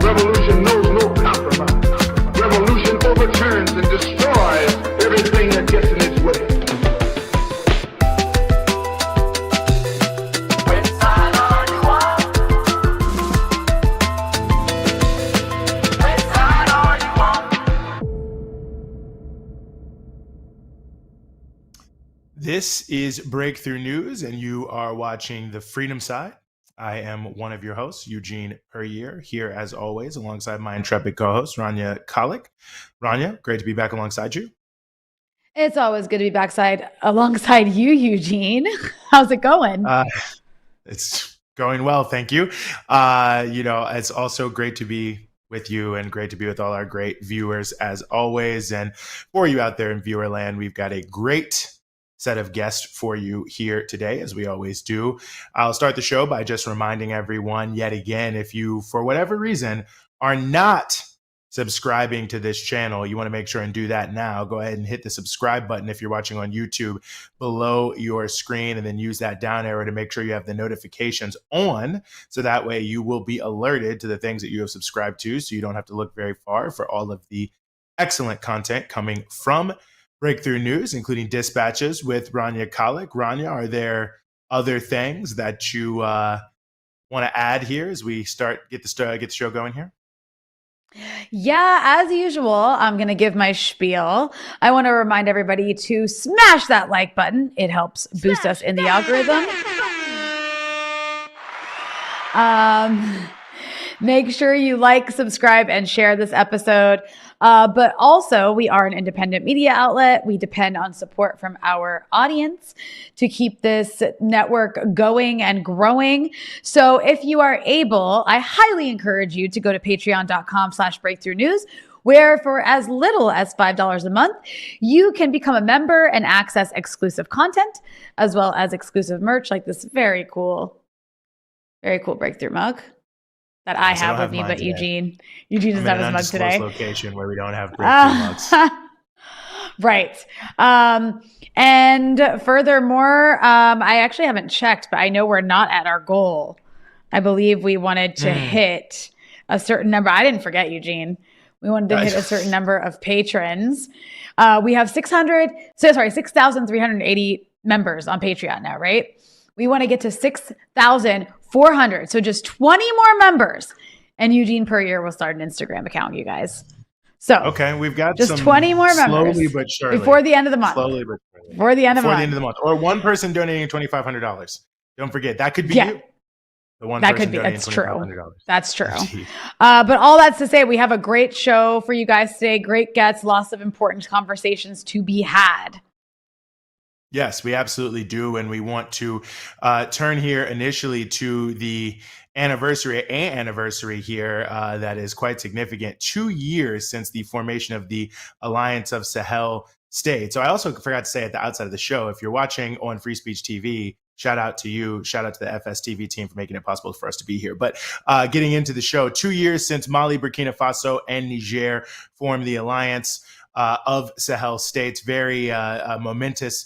Revolution knows no compromise. Revolution overturns and destroys everything that gets in its way. This is Breakthrough News, and you are watching The Freedom Side. I am one of your hosts, Eugene Puryear, here as always, alongside my intrepid co-host, Rania Khalek. Rania, great to be back alongside you. It's always good to be back alongside you, Eugene. How's it going? It's going well, thank you. It's also great to be with you and great to be with all our great viewers as always. And for you out there in viewer land, we've got a great set of guests for you here today, as we always do. I'll start the show by just reminding everyone yet again, if you, for whatever reason, are not subscribing to this channel, you want to make sure and do that now. Go ahead and hit the subscribe button if you're watching on YouTube below your screen, and then use that down arrow to make sure you have the notifications on, so that way you will be alerted to the things that you have subscribed to, so you don't have to look very far for all of the excellent content coming from Breakthrough News, including dispatches with Rania Khalek. Rania, are there other things that you want to add here as we get the show going here? Yeah, as usual, I'm going to give my spiel. I want to remind everybody to smash that like button. It helps boost us in the algorithm. Make sure you like, subscribe, and share this episode. But also, we are an independent media outlet. We depend on support from our audience to keep this network going and growing. So if you are able, I highly encourage you to go to patreon.com/breakthrough news, where for as little as $5 a month, you can become a member and access exclusive content, as well as exclusive merch like this very cool Breakthrough mug that I have with me, but Eugene doesn't have his mug today. Location where we don't have Breakthrough mugs. Right. And furthermore, I actually haven't checked, but I know we're not at our goal. I believe we wanted to hit a certain number. I didn't forget, Eugene. We wanted to hit a certain number of patrons. We have 6,380 members on Patreon now, right? We want to get to 6,400. So just 20 more members, and Eugene Puryear will start an Instagram account, you guys. So okay, we've got just 20 more members. Slowly but surely. Before the end of the month. Slowly but surely. Before the end of the month. Or one person donating $2,500. Don't forget, that could be you. The one that could be. That's true. That's true. But all that's to say, we have a great show for you guys today. Great guests, lots of important conversations to be had. Yes, we absolutely do. And we want to turn here initially to the anniversary here that is quite significant. 2 years since the formation of the Alliance of Sahel States. So I also forgot to say at the outside of the show, if you're watching on Free Speech TV, shout out to you. Shout out to the FSTV team for making it possible for us to be here. But getting into the show, 2 years since Mali, Burkina Faso, and Niger formed the Alliance of Sahel States. Very momentous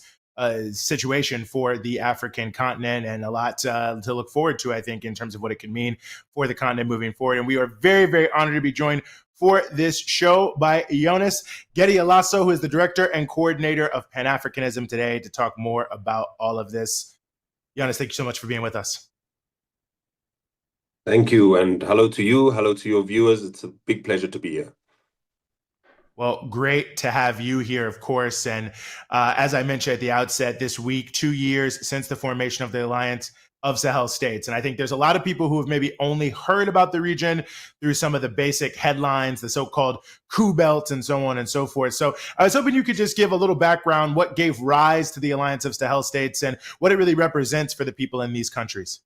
situation for the African continent, and a lot to look forward to, I think, in terms of what it can mean for the continent moving forward. And we are very, very honored to be joined for this show by Jonis Ghedi-Alasow, who is the director and coordinator of Pan Africanism Today, to talk more about all of this. Jonis, thank you so much for being with us. Thank you, and hello to you, hello to your viewers. It's a big pleasure to be here. Well, great to have you here, of course. And as I mentioned at the outset, this week, 2 years since the formation of the Alliance of Sahel States. And I think there's a lot of people who have maybe only heard about the region through some of the basic headlines, the so-called coup belt and so on and so forth. So I was hoping you could just give a little background, what gave rise to the Alliance of Sahel States and what it really represents for the people in these countries.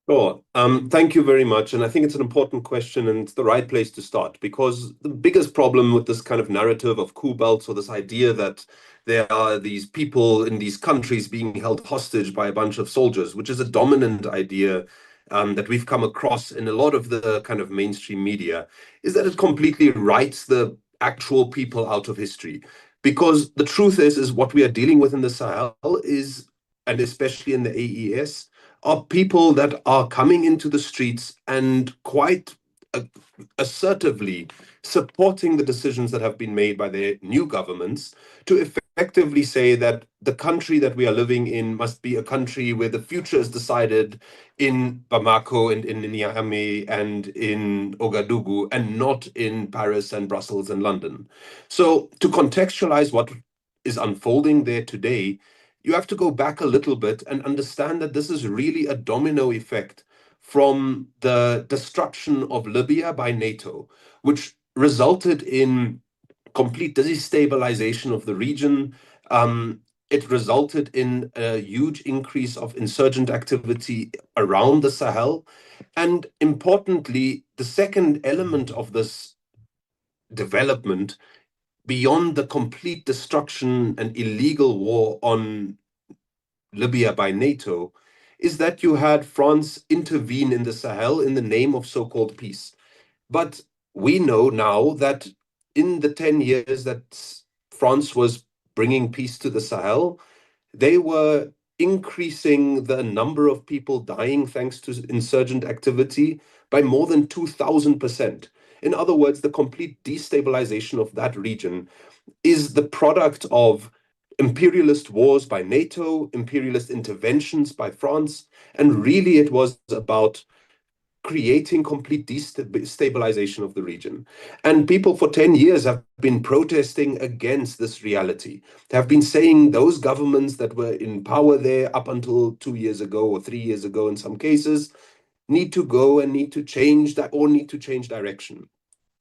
Sure. Thank you very much. And I think it's an important question, and it's the right place to start, because the biggest problem with this kind of narrative of coup belts, or this idea that there are these people in these countries being held hostage by a bunch of soldiers, which is a dominant idea that we've come across in a lot of the kind of mainstream media, is that it completely writes the actual people out of history. Because the truth is what we are dealing with in the Sahel is, and especially in the AES, are people that are coming into the streets and quite assertively supporting the decisions that have been made by their new governments to effectively say that the country that we are living in must be a country where the future is decided in Bamako and in Niamey and in Ouagadougou and not in Paris and Brussels and London. So to contextualize what is unfolding there today, you have to go back a little bit and understand that this is really a domino effect from the destruction of Libya by NATO, which resulted in complete destabilization of the region. It resulted in a huge increase of insurgent activity around the Sahel. And importantly, the second element of this development, beyond the complete destruction and illegal war on Libya by NATO, is that you had France intervene in the Sahel in the name of so-called peace. But we know now that in the 10 years that France was bringing peace to the Sahel, they were increasing the number of people dying thanks to insurgent activity by more than 2,000%. In other words, the complete destabilization of that region is the product of imperialist wars by NATO, imperialist interventions by France, and really it was about creating complete destabilization of the region. And people for 10 years have been protesting against this reality. They have been saying those governments that were in power there up until 2 years ago or 3 years ago in some cases need to go and need to change that or need to change direction.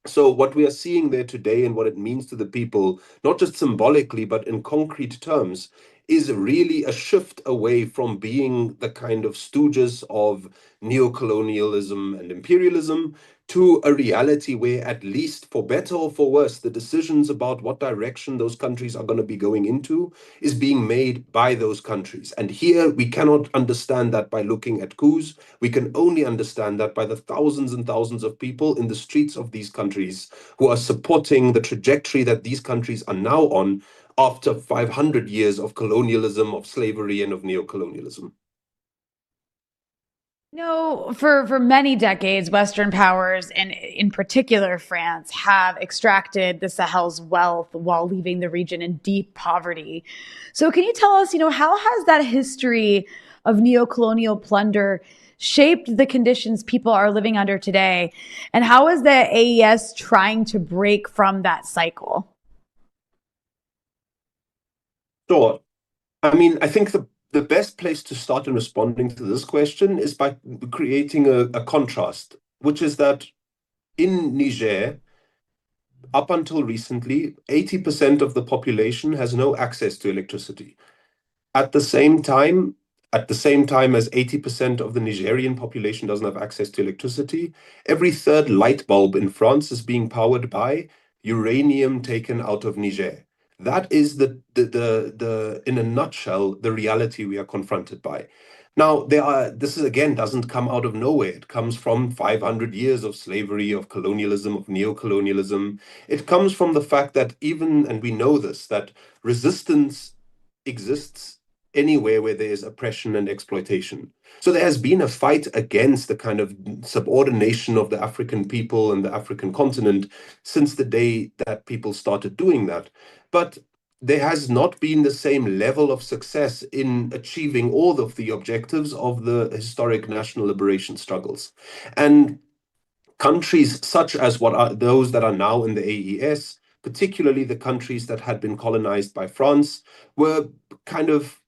So what we are seeing there today and what it means to the people, not just symbolically, but in concrete terms, is really a shift away from being the kind of stooges of neocolonialism and imperialism to a reality where, at least for better or for worse, the decisions about what direction those countries are going to be going into is being made by those countries. And here we cannot understand that by looking at coups. We can only understand that by the thousands and thousands of people in the streets of these countries who are supporting the trajectory that these countries are now on after 500 years of colonialism, of slavery, and of neocolonialism. No, for many decades, Western powers, and in particular France, have extracted the Sahel's wealth while leaving the region in deep poverty. So can you tell us, how has that history of neocolonial plunder shaped the conditions people are living under today? And how is the AES trying to break from that cycle? Sure. I mean, I think the best place to start in responding to this question is by creating a contrast, which is that in Niger, up until recently, 80% of the population has no access to electricity. At the same time as 80% of the Nigerian population doesn't have access to electricity, every third light bulb in France is being powered by uranium taken out of Niger. That is in a nutshell, the reality we are confronted by. Now, this is again doesn't come out of nowhere. It comes from 500 years of slavery, of colonialism, of neocolonialism. It comes from the fact that and we know this, that resistance exists anywhere where there is oppression and exploitation. So there has been a fight against the kind of subordination of the African people and the African continent since the day that people started doing that. But there has not been the same level of success in achieving all of the objectives of the historic national liberation struggles. And countries such as those that are now in the AES, particularly the countries that had been colonized by France, were kind of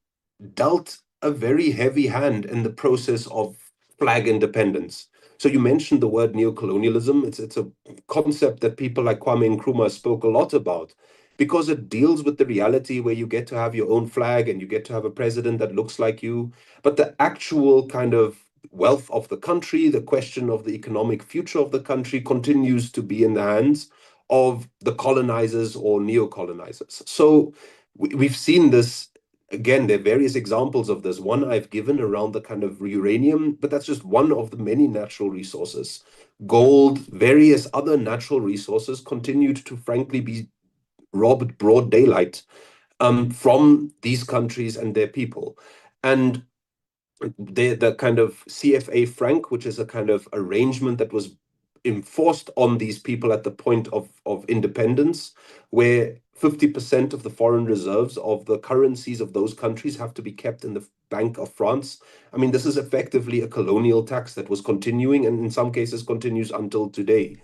dealt a very heavy hand in the process of flag independence. So you mentioned the word neocolonialism. It's a concept that people like Kwame Nkrumah spoke a lot about, because it deals with the reality where you get to have your own flag and you get to have a president that looks like you. But the actual kind of wealth of the country, the question of the economic future of the country continues to be in the hands of the colonizers or neo-colonizers. So we've seen this. Again, there are various examples of this. One I've given around the kind of uranium, but that's just one of the many natural resources. Gold, various other natural resources continued to frankly be robbed broad daylight from these countries and their people. And the kind of CFA franc, which is a kind of arrangement that was enforced on these people at the point of independence, where 50% of the foreign reserves of the currencies of those countries have to be kept in the Bank of France. I mean, this is effectively a colonial tax that was continuing, and in some cases continues until today.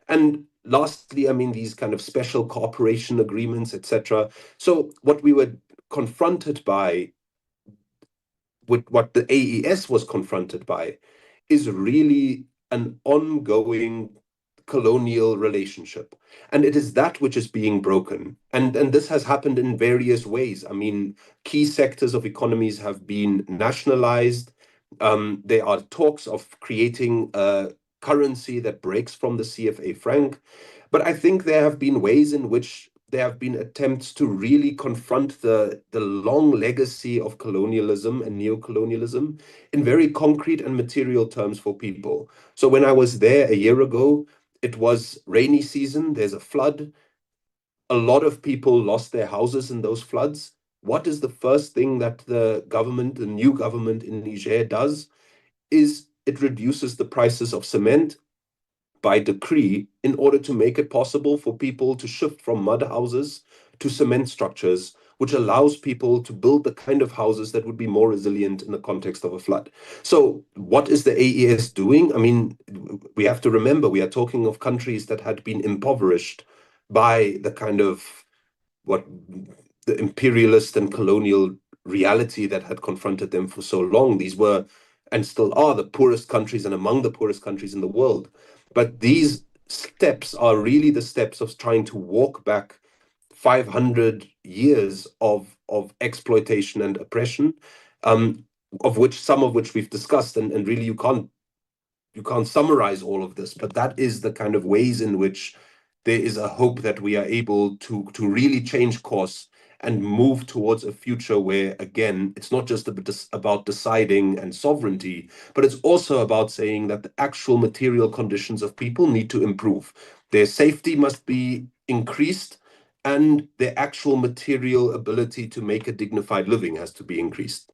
And lastly, I mean, these kind of special cooperation agreements, etc. So what we were confronted by, with what the AES was confronted by, is really an ongoing colonial relationship. And it is that which is being broken. And this has happened in various ways. I mean, key sectors of economies have been nationalized. There are talks of creating a currency that breaks from the CFA franc. But I think there have been ways in which there have been attempts to really confront the long legacy of colonialism and neocolonialism in very concrete and material terms for people. So when I was there a year ago, it was rainy season, there's a flood. A lot of people lost their houses in those floods. What is the first thing that the government, the new government in Niger does? Is it reduces the prices of cement by decree in order to make it possible for people to shift from mud houses to cement structures, which allows people to build the kind of houses that would be more resilient in the context of a flood. So what is the AES doing? I mean, we have to remember, we are talking of countries that had been impoverished by the kind of what the imperialist and colonial reality that had confronted them for so long. These were and still are the poorest countries and among the poorest countries in the world. But these steps are really the steps of trying to walk back 500 years of exploitation and oppression, of which some of which we've discussed, and really you can't summarize all of this, but that is the kind of ways in which there is a hope that we are able to really change course and move towards a future where, again, it's not just about deciding and sovereignty, but it's also about saying that the actual material conditions of people need to improve. Their safety must be increased, and their actual material ability to make a dignified living has to be increased.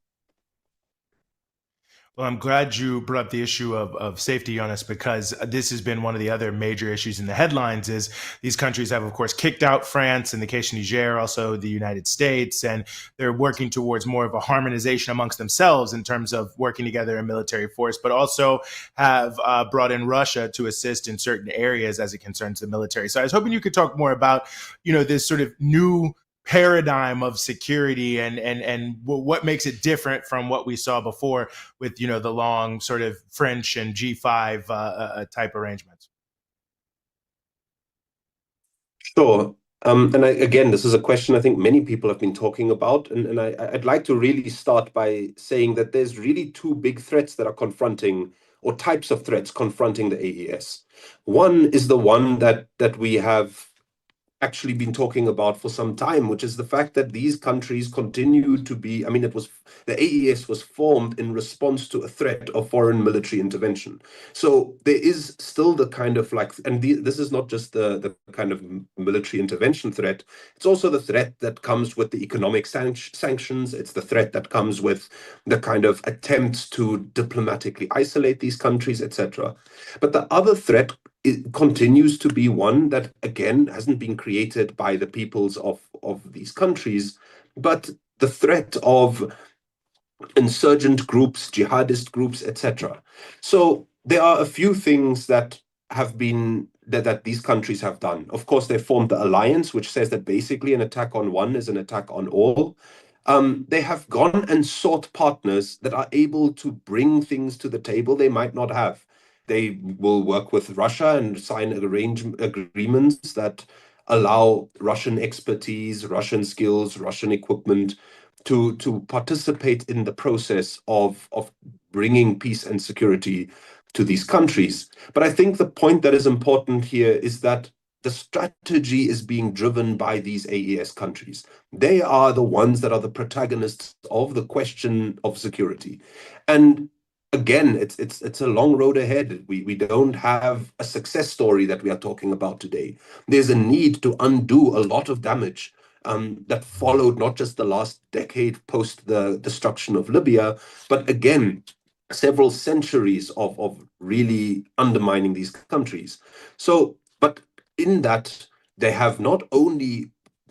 Well, I'm glad you brought up the issue of safety, Jonis, because this has been one of the other major issues in the headlines. Is these countries have, of course, kicked out France, in the case of Niger, also the United States, and they're working towards more of a harmonization amongst themselves in terms of working together in military force, but also have brought in Russia to assist in certain areas as it concerns the military. So I was hoping you could talk more about, this sort of new paradigm of security and what makes it different from what we saw before with the long sort of French and G5 type arrangements. Sure. Again, this is a question I think many people have been talking about, and I'd like to really start by saying that there's really two big threats that are confronting, or types of threats confronting the AES. One is the one that we have actually been talking about for some time, which is the fact that these countries continue to be, I mean, the AES was formed in response to a threat of foreign military intervention. So there is still the kind of this is not just the kind of military intervention threat, it's also the threat that comes with the economic sanctions, it's the threat that comes with the kind of attempts to diplomatically isolate these countries, etc. But the other threat, it continues to be one that, again, hasn't been created by the peoples of these countries, but the threat of insurgent groups, jihadist groups, etc. So there are a few things that have been that these countries have done. Of course, they formed the alliance, which says that basically an attack on one is an attack on all. They have gone and sought partners that are able to bring things to the table they might not have. They will work with Russia and sign agreements that allow Russian expertise, Russian skills, Russian equipment to participate in the process of bringing peace and security to these countries. But I think the point that is important here is that the strategy is being driven by these AES countries. They are the ones that are the protagonists of the question of security. And again, it's a long road ahead. We don't have a success story that we are talking about today. There's a need to undo a lot of damage that followed not just the last decade post the destruction of Libya, but again, several centuries of really undermining these countries. So, but in that, they have not only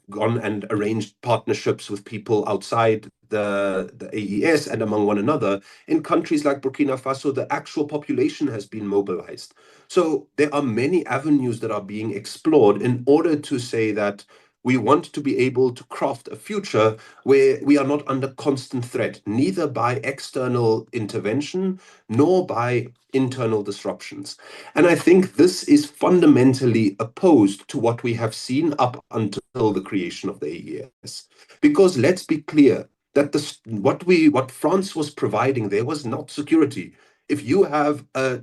gone and arranged partnerships with people outside the AES and among one another. In countries like Burkina Faso, the actual population has been mobilized. So there are many avenues that are being explored in order to say that we want to be able to craft a future where we are not under constant threat, neither by external intervention nor by internal disruptions. And I think this is fundamentally opposed to what we have seen up until the creation of the AES. Because let's be clear that what France was providing there was not security. If you have a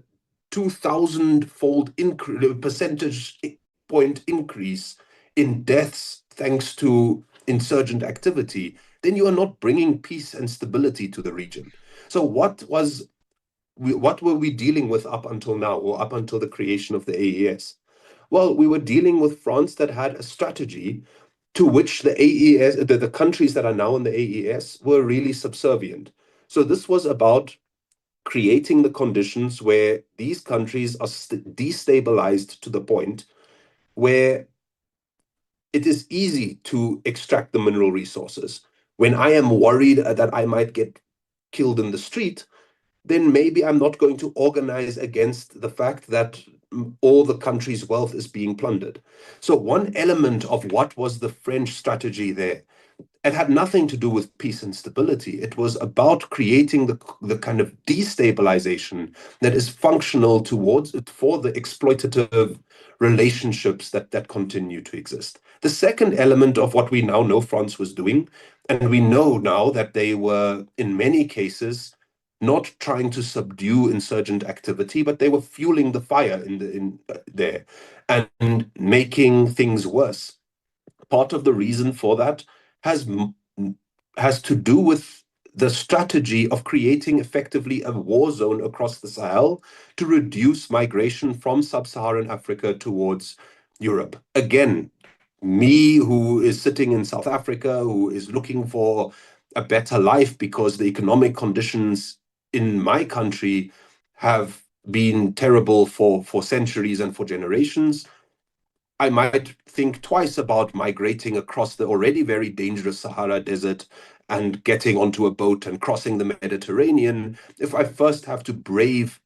2,000-fold percentage point increase in deaths thanks to insurgent activity, then you are not bringing peace and stability to the region. So what were we dealing with up until now, or up until the creation of the AES? Well, we were dealing with France that had a strategy to which the AES, the countries that are now in the AES, were really subservient. So this was about creating the conditions where these countries are destabilized to the point where it is easy to extract the mineral resources. When I am worried that I might get killed in the street, then maybe I'm not going to organize against the fact that all the country's wealth is being plundered. So one element of what was the French strategy there, it had nothing to do with peace and stability. It was about creating the kind of destabilization that is functional towards it for the exploitative relationships that continue to exist. The second element of what we now know France was doing, and we know now that they were in many cases not trying to subdue insurgent activity, but they were fueling the fire in there and making things worse. Part of the reason for that has to do with the strategy of creating effectively a war zone across the Sahel to reduce migration from sub-Saharan Africa towards Europe. Again, me, who is sitting in South Africa, who is looking for a better life because the economic conditions in my country have been terrible for centuries and for generations, I might think twice about migrating across the already very dangerous Sahara Desert and getting onto a boat and crossing the Mediterranean if I first have to brave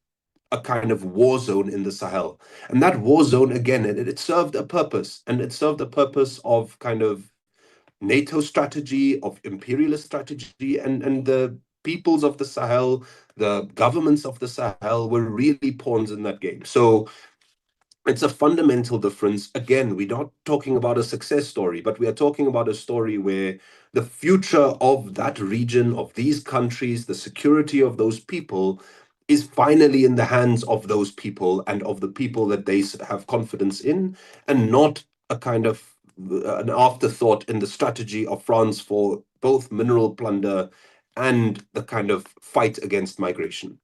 a kind of war zone in the Sahel. And that war zone, again, it served a purpose, and it served a purpose of kind of NATO strategy, of imperialist strategy, and the peoples of the Sahel, the governments of the Sahel were really pawns in that game. So it's a fundamental difference. Again, we're not talking about a success story, but we are talking about a story where the future of that region, of these countries, the security of those people is finally in the hands of those people and of the people that they have confidence in, and not a kind of an afterthought in the strategy of France for both mineral plunder and the kind of fight against migration.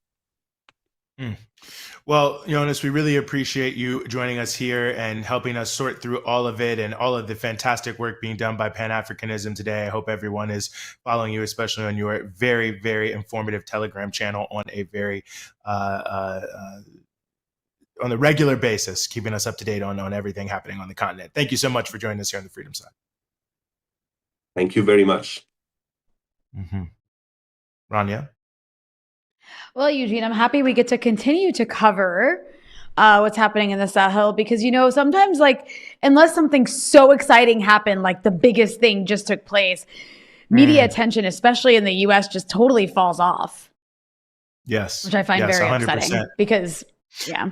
Well, Jonis, we really appreciate you joining us here and helping us sort through all of it and all of the fantastic work being done by Pan Africanism Today. I hope everyone is following you, especially on your very, very informative Telegram channel on a very on a regular basis, keeping us up to date on everything happening on the continent. Thank you so much for joining us here on the Freedom Side. Thank you very much. Rania? Well, Eugene, I'm happy we get to continue to cover what's happening in the Sahel because, you know, sometimes like unless something so exciting happened, like the biggest thing just took place, media attention, especially in the U.S., just totally falls off. Yes. Which I find very 100%. upsetting because, yeah.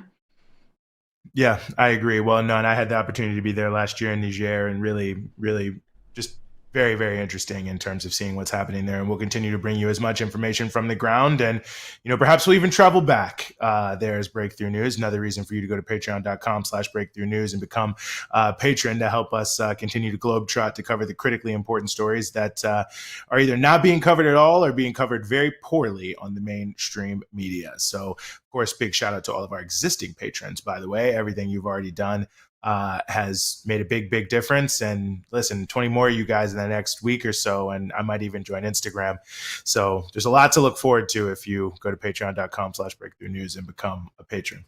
Yeah, I agree. Well, no, and I had the opportunity to be there last year in Niger and really, really just very, very interesting in terms of seeing what's happening there. And we'll continue to bring you as much information from the ground. And, you know, perhaps we'll even travel back there as Breakthrough News. Another reason for you to go to patreon.com/Breakthrough News and become a patron to help us continue to globetrot to cover the critically important stories that are either not being covered at all or being covered very poorly on the mainstream media. So, of course, big shout out to all of our existing patrons, by the way. Everything you've already done has made a big difference. And listen, 20 more of you guys in the next week or so, and I might even join Instagram. So there's a lot to look forward to if you go to patreon.com/breakthrough news and become a patron.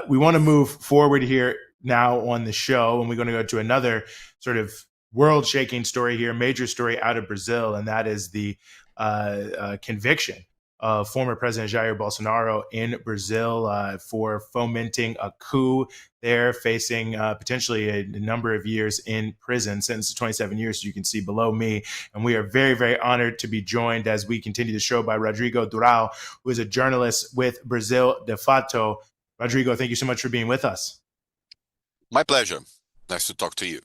We want to move forward here now on the show, and we're going to go to another sort of world-shaking story here, major story out of Brazil, and that is the conviction of former President Jair Bolsonaro in Brazil for fomenting a coup there, facing potentially a number of years in prison, sentenced to 27 years, you can see below me. And we are very honored to be joined as we continue the show by Rodrigo Durão, who is a journalist with Brazil de Fato. Rodrigo, thank you so much for being with us. My pleasure. Nice to talk to you.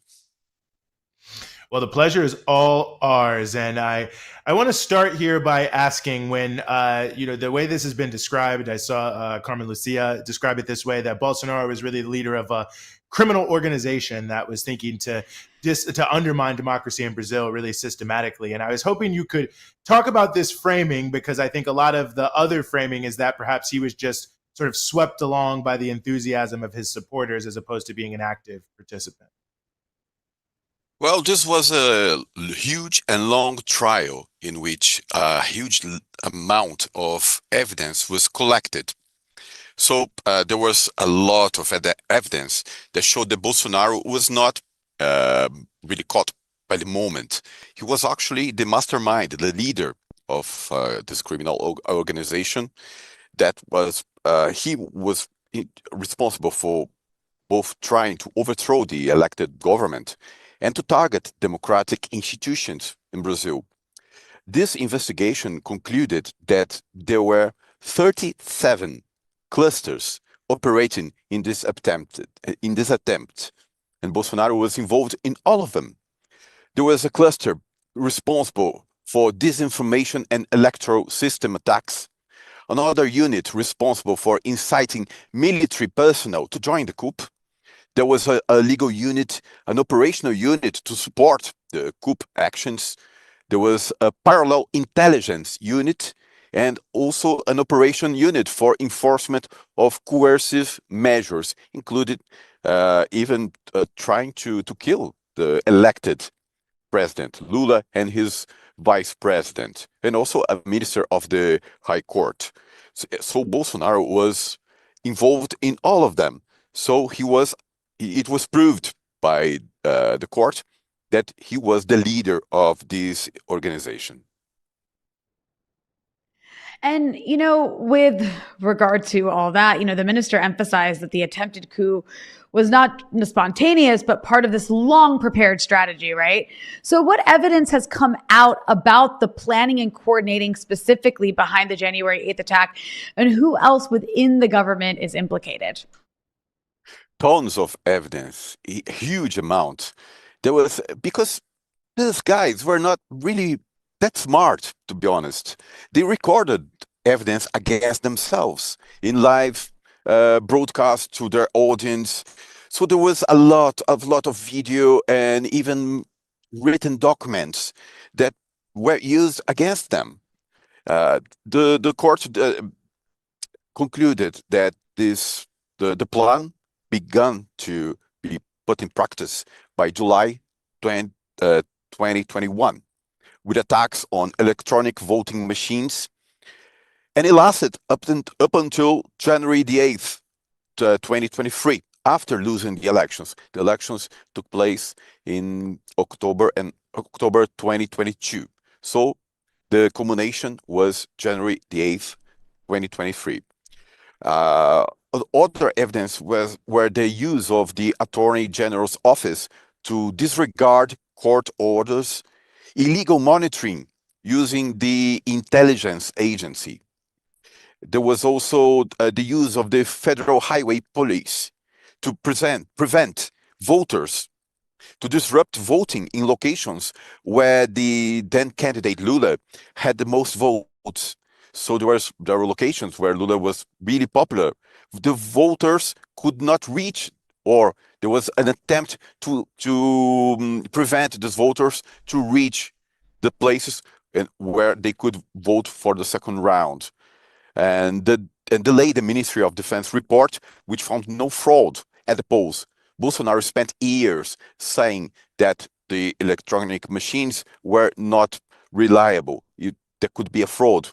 Well, the pleasure is all ours. And I want to start here by asking when, the way this has been described, I saw Carmen Lucia describe it this way, that Bolsonaro was really the leader of a criminal organization that was thinking to undermine democracy in Brazil really systematically. And I was hoping you could talk about this framing, because I think a lot of the other framing is that perhaps he was just sort of swept along by the enthusiasm of his supporters as opposed to being an active participant. Well, this was a huge and long trial in which a huge amount of evidence was collected. So there was a lot of evidence that showed that Bolsonaro was not really caught by the moment. He was actually the mastermind, the leader of this criminal organization. That was he was responsible for both trying to overthrow the elected government and to target democratic institutions in Brazil. This investigation concluded that there were 37 clusters operating in this attempt, and Bolsonaro was involved in all of them. There was a cluster responsible for disinformation and electoral system attacks, another unit responsible for inciting military personnel to join the coup. There was a legal unit, an operational unit to support the coup actions. There was a parallel intelligence unit and also an operation unit for enforcement of coercive measures, including even trying to kill the elected president, Lula, and his vice president, and also a minister of the High Court. So Bolsonaro was involved in all of them. So it was proved by the court that he was the leader of this organization. And, with regard to all that, the minister emphasized that the attempted coup was not spontaneous, but part of this long prepared strategy, right? So what evidence has come out about the planning and coordinating specifically behind the January 8th attack, and who else within the government is implicated? Tons of evidence, a huge amount. There was, because these guys were not really that smart, to be honest. They recorded evidence against themselves in live broadcast to their audience. So there was a lot of video and even written documents that were used against them. The court concluded that the plan began to be put in practice by July 2021, with attacks on electronic voting machines, and it lasted up until January the 8th, 2023, after losing the elections. The elections took place in October 2022. So the culmination was January the 8th, 2023. Other evidence were the use of the Attorney General's office to disregard court orders, illegal monitoring using the intelligence agency. There was also the use of the Federal Highway Police to prevent voters to disrupt voting in locations where the then candidate Lula had the most votes. So there were locations where Lula was really popular. The voters could not reach, or there was an attempt to prevent these voters to reach the places where they could vote for the second round. And delayed the Ministry of Defense report, which found no fraud at the polls. Bolsonaro spent years saying that the electronic machines were not reliable. There could be a fraud,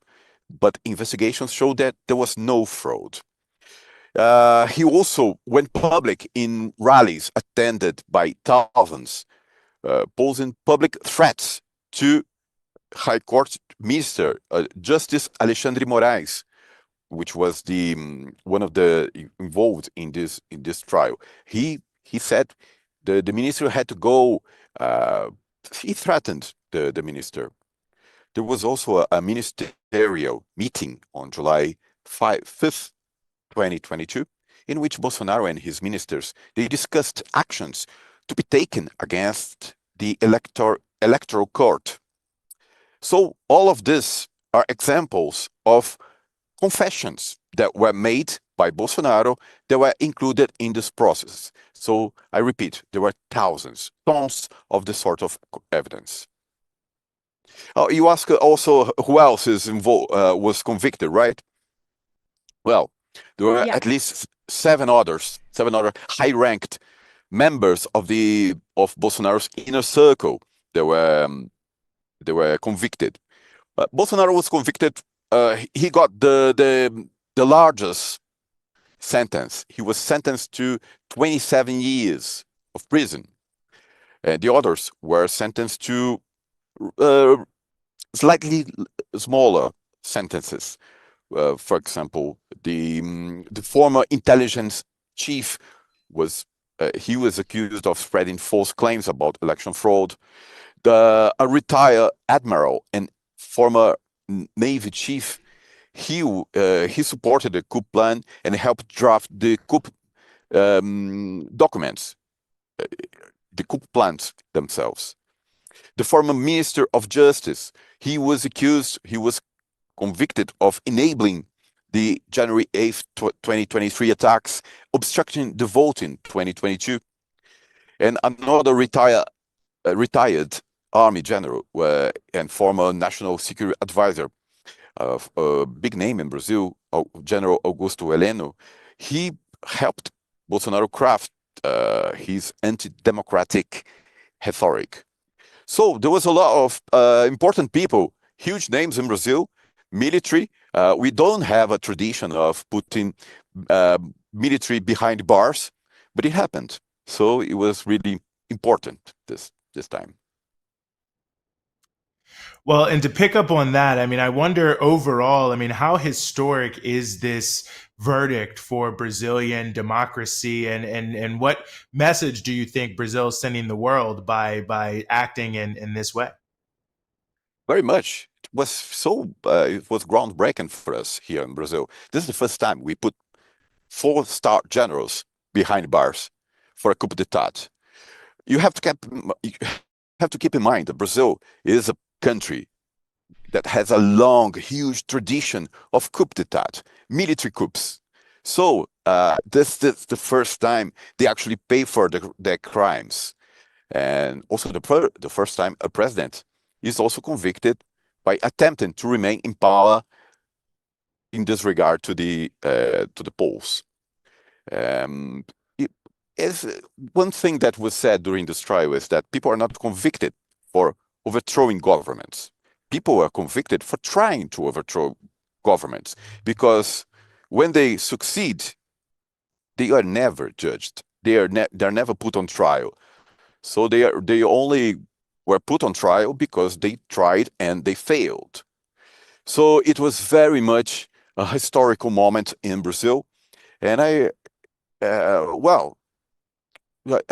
but investigations showed that there was no fraud. He also went public in rallies attended by thousands, posing public threats to High Court Minister Justice Alexandre Moraes, which was the one of the involved in this trial. He said the minister had to go. He threatened the minister. There was also a ministerial meeting on July 5th, 2022, in which Bolsonaro and his ministers, they discussed actions to be taken against the electoral court. So all of this are examples of confessions that were made by Bolsonaro that were included in this process. So I repeat, there were thousands, tons of this sort of evidence. Oh, you ask also who else is involved, was convicted, right? Well, there were at least seven other high-ranked members of Bolsonaro's inner circle that were convicted. Bolsonaro was convicted. He got the largest sentence. He was sentenced to 27 years of prison. The others were sentenced to slightly smaller sentences. For example, the former intelligence chief was accused of spreading false claims about election fraud. A retired admiral and former Navy chief, he supported the coup plan and helped draft the coup documents, the coup plans themselves. The former Minister of Justice, he was convicted of enabling the January 8th, 2023 attacks, obstructing the vote in 2022. And another retired army general and former national security advisor, a big name in Brazil, General Augusto Heleno, he helped Bolsonaro craft his anti-democratic rhetoric. So there was a lot of important people, huge names in Brazil, military. We don't have a tradition of putting military behind bars, but it happened. So it was really important this time. Well, and to pick up on that, I mean, I wonder overall, I mean, how historic is this verdict for Brazilian democracy, and what message do you think Brazil is sending the world by acting in this way? Very much. It was groundbreaking for us here in Brazil. This is the first time we put 4-star generals behind bars for a coup d'état. You have to keep in mind that Brazil is a country that has a long, huge tradition of coup d'état, military coups. So this is the first time they actually pay for their crimes. And also the first time a president is also convicted by attempting to remain in power in this regard to the polls. One thing that was said during this trial is that people are not convicted for overthrowing governments. People are convicted for trying to overthrow governments, because when they succeed, they are never judged. They're never put on trial. So they only were put on trial because they tried and they failed. So it was very much a historical moment in Brazil. And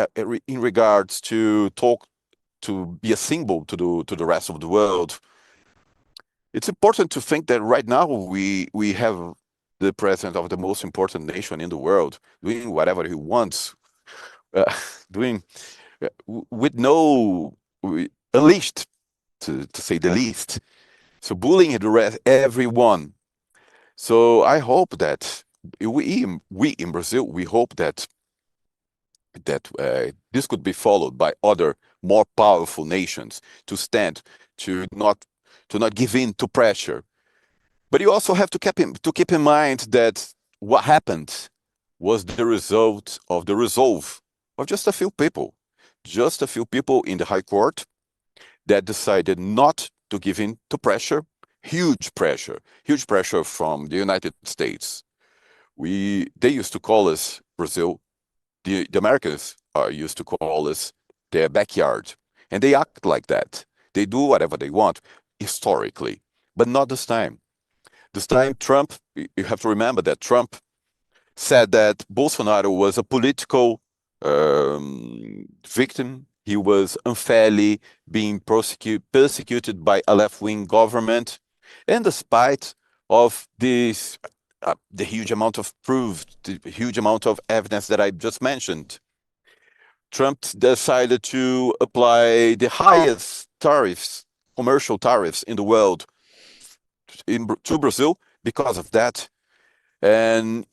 in regards to be a symbol to the rest of the world, it's important to think that right now we have the president of the most important nation in the world doing whatever he wants, doing with unleashed, to say the least. So bullying everyone. So I hope that we in Brazil, we hope that this could be followed by other more powerful nations to stand, to not give in to pressure. But you also have to keep in mind that what happened was the result of the resolve of just a few people in the High Court that decided not to give in to pressure, huge pressure from the United States. They used to call us Brazil. The Americans used to call us their backyard, and they act like that. They do whatever they want historically, but not this time. This time, Trump, you have to remember that Trump said that Bolsonaro was a political victim. He was unfairly being persecuted by a left-wing government. And despite of this, the huge amount of proof, the huge amount of evidence that I just mentioned, Trump decided to apply the highest tariffs, commercial tariffs in the world to Brazil because of that. And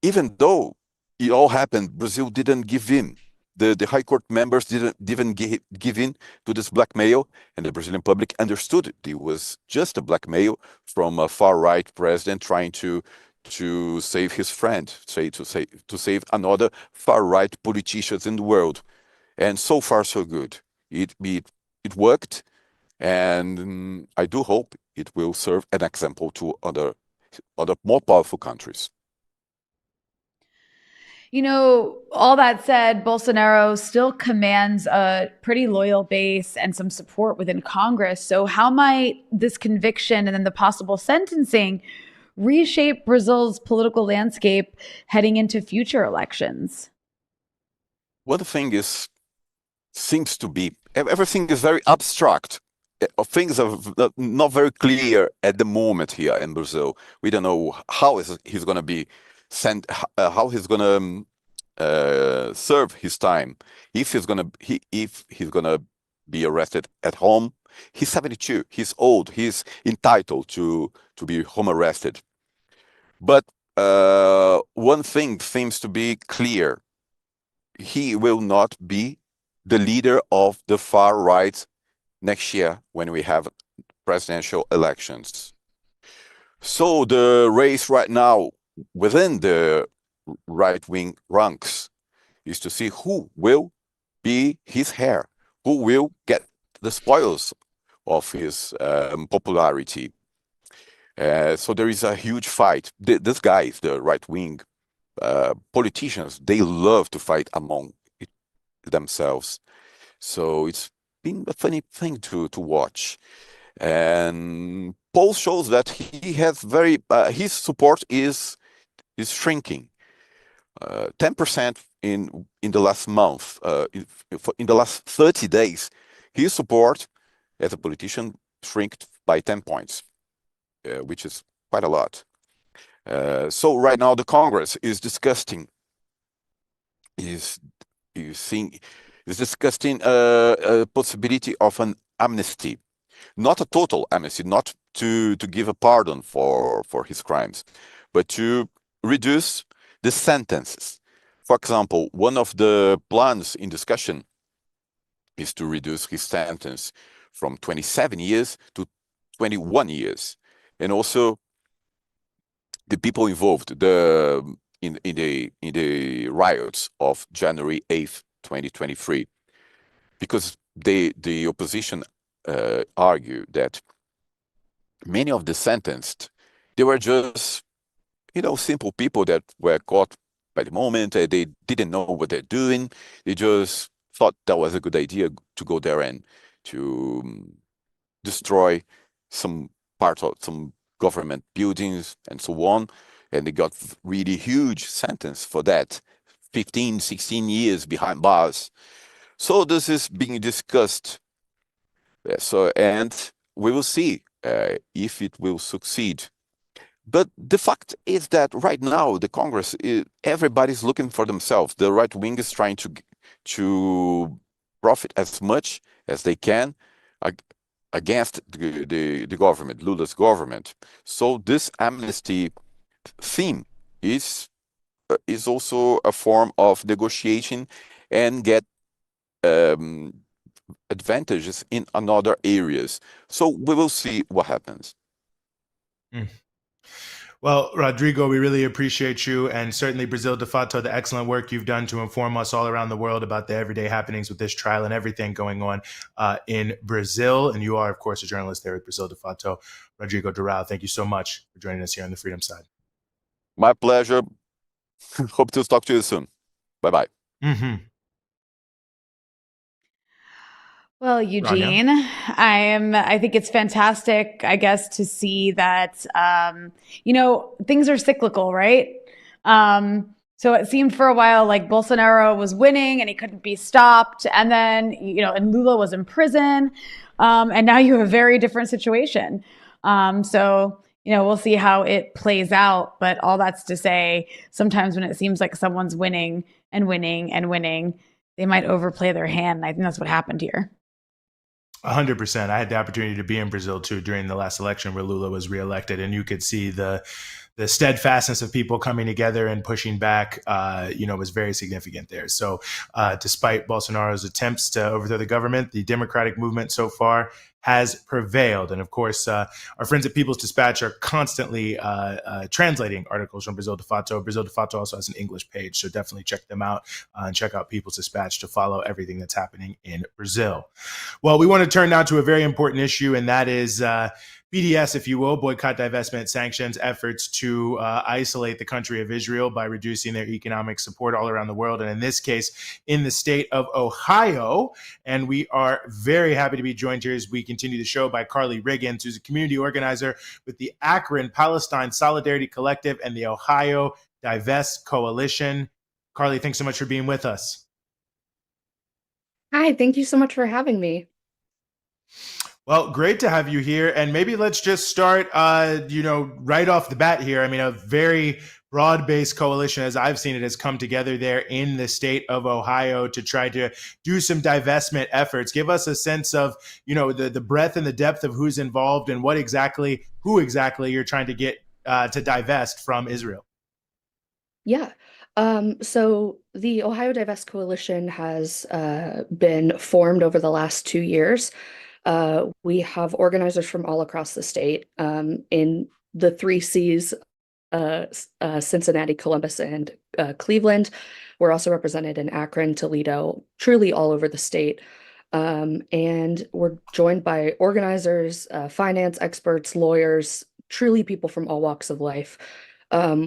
even though it all happened, Brazil didn't give in. The High Court members didn't give in to this blackmail, and the Brazilian public understood it was just a blackmail from a far-right president trying to save his friend, to save another far-right politicians in the world. And so far, so good. It worked, and I do hope it will serve an example to other more powerful countries. You know, all that said, Bolsonaro still commands a pretty loyal base and some support within Congress. So how might this conviction and then the possible sentencing reshape Brazil's political landscape heading into future elections? One thing seems to be, everything is very abstract. Things are not very clear at the moment here in Brazil. We don't know how he's going to be sent, how he's going to serve his time. If he's going to be arrested at home. He's 72. He's old. He's entitled to be home arrested. But one thing seems to be clear: he will not be the leader of the far right next year when we have presidential elections. So the race right now within the right-wing ranks is to see who will be his heir, who will get the spoils of his popularity. So there is a huge fight. These guys, the right-wing politicians, they love to fight among themselves. So it's been a funny thing to watch. And poll shows that he has his support is shrinking. 10% in the last month, in the last 30 days, his support as a politician shrinked by 10 points, which is quite a lot. So right now the Congress is discussing a possibility of an amnesty, not a total amnesty, not to give a pardon for his crimes, but to reduce the sentences. For example, one of the plans in discussion is to reduce his sentence from 27 years to 21 years. And also the people involved in the riots of January 8th, 2023, because the opposition argue that many of the sentenced, they were just simple people that were caught by the moment. They didn't know what they're doing. They just thought that was a good idea to go there and to destroy some part of some government buildings and so on. And they got really huge sentence for that, 15, 16 years behind bars. So this is being discussed. And we will see if it will succeed. But the fact is that right now the Congress, everybody's looking for themselves. The right wing is trying to profit as much as they can against the government, Lula's government. So this amnesty theme is also a form of negotiation and get advantages in another areas. So we will see what happens. Well, Rodrigo, we really appreciate you, and certainly Brazil de Fato, the excellent work you've done to inform us all around the world about the everyday happenings with this trial and everything going on in Brazil. And you are, of course, a journalist there at Brazil de Fato. Rodrigo Durao, thank you so much for joining us here on the Freedom Side. My pleasure. Hope to talk to you soon. Bye-bye. Mm-hmm. Well, Eugene, I think it's fantastic, I guess, to see that, things are cyclical, right? So it seemed for a while like Bolsonaro was winning and he couldn't be stopped. And then, and Lula was in prison. And now you have a very different situation. So we'll see how it plays out. But all that's to say, sometimes when it seems like someone's winning and winning and winning, they might overplay their hand. And I think that's what happened here. 100%. I had the opportunity to be in Brazil too during the last election where Lula was reelected, and you could see the steadfastness of people coming together and pushing back, was very significant there. So despite Bolsonaro's attempts to overthrow the government, the democratic movement so far has prevailed. And of course, our friends at People's Dispatch are constantly translating articles from Brazil de Fato. Brazil de Fato also has an English page, so definitely check them out and check out People's Dispatch to follow everything that's happening in Brazil. Well, we want to turn now to a very important issue, and that is BDS, if you will, boycott, divestment, sanctions efforts to isolate the country of Israel by reducing their economic support all around the world, and in this case, in the state of Ohio. And we are very happy to be joined here as we continue the show by Carly Riggins, who's a community organizer with the Akron Palestine Solidarity Collective and the Ohio Divest Coalition. Carly, thanks so much for being with us. Hi, thank you so much for having me. Well, great to have you here. And maybe let's just start, right off the bat here. I mean, a very broad-based coalition, as I've seen it, has come together there in the state of Ohio to try to do some divestment efforts. Give us a sense of, the breadth and the depth of who's involved and who exactly you're trying to get to divest from Israel. Yeah. So the Ohio Divest Coalition has been formed over the last 2 years. We have organizers from all across the state in the 3 Cs, Cincinnati, Columbus, and Cleveland. We're also represented in Akron, Toledo, truly all over the state. And we're joined by organizers, finance experts, lawyers, truly people from all walks of life,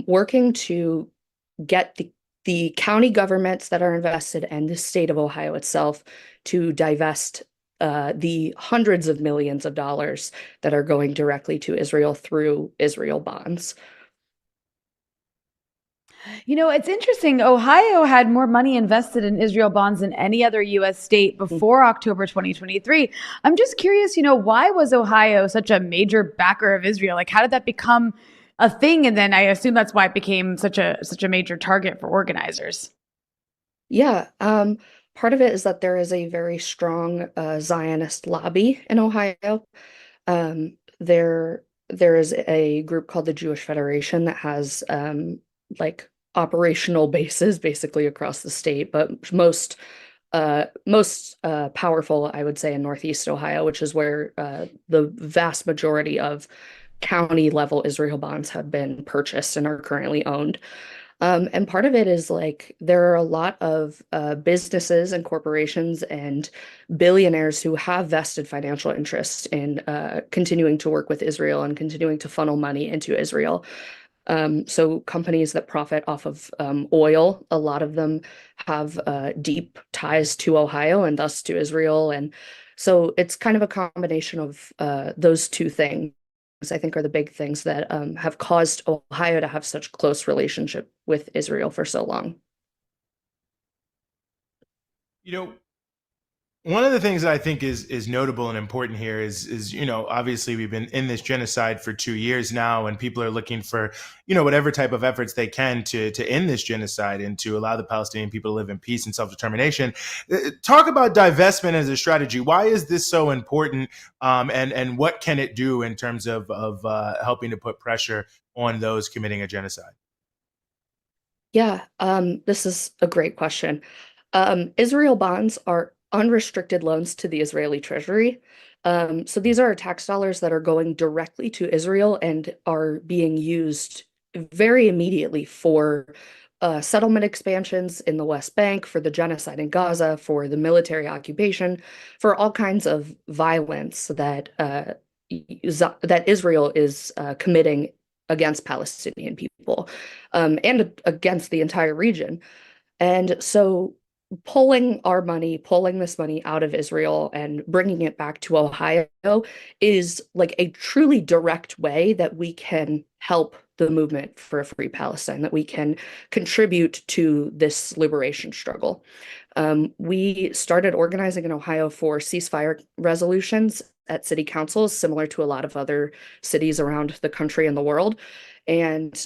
working to get the county governments that are invested and the state of Ohio itself to divest the hundreds of millions of dollars that are going directly to Israel through Israel bonds. It's interesting. Ohio had more money invested in Israel bonds than any other U.S. state before October 2023. I'm just curious, why was Ohio such a major backer of Israel? Like, how did that become a thing? And then I assume that's why it became such a major target for organizers. Yeah. Part of it is that there is a very strong Zionist lobby in Ohio. There is a group called the Jewish Federation that has operational bases basically across the state, but most powerful, I would say, in Northeast Ohio, which is where the vast majority of county level Israel bonds have been purchased and are currently owned. And part of it is there are a lot of businesses and corporations and billionaires who have vested financial interest in continuing to work with Israel and continuing to funnel money into Israel. So companies that profit off of oil, a lot of them have deep ties to Ohio and thus to Israel. And so it's kind of a combination of those two things, I think, are the big things that have caused Ohio to have such close relationship with Israel for so long. One of the things that I think is notable and important here is obviously we've been in this genocide for 2 years now, and people are looking for whatever type of efforts they can to end this genocide and to allow the Palestinian people to live in peace and self-determination. Talk about divestment as a strategy. Why is this so important, and what can it do in terms of helping to put pressure on those committing a genocide? Yeah, this is a great question. Israel bonds are unrestricted loans to the Israeli treasury. So these are tax dollars that are going directly to Israel and are being used very immediately for settlement expansions in the West Bank, for the genocide in Gaza, for the military occupation, for all kinds of violence that that Israel is committing against Palestinian people, and against the entire region. And so pulling this money out of Israel and bringing it back to Ohio is like a truly direct way that we can help the movement for a free Palestine, that we can contribute to this liberation struggle. We started organizing in Ohio for ceasefire resolutions at city councils, similar to a lot of other cities around the country and the world. And,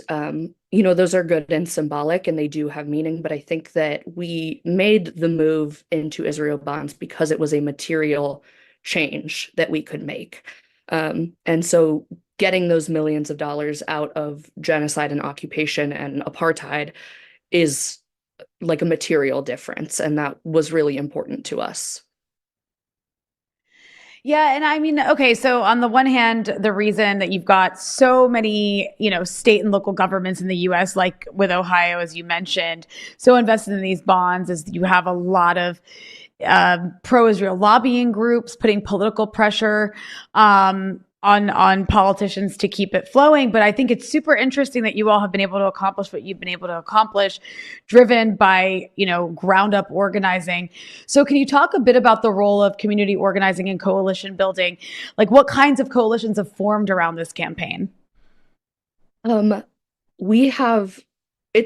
those are good and symbolic, and they do have meaning. But I think that we made the move into Israel bonds because it was a material change that we could make. And so getting those millions of dollars out of genocide and occupation and apartheid is like a material difference. And that was really important to us. Yeah. And I mean, okay, so on the one hand, the reason that you've got so many, state and local governments in the US, like with Ohio, as you mentioned, so invested in these bonds is you have a lot of pro-Israel lobbying groups putting political pressure on politicians to keep it flowing. But I think it's super interesting that you all have been able to accomplish what you've been able to accomplish, driven by, ground up organizing. So can you talk a bit about the role of community organizing and coalition building? Like, what kinds of coalitions have formed around this campaign? It's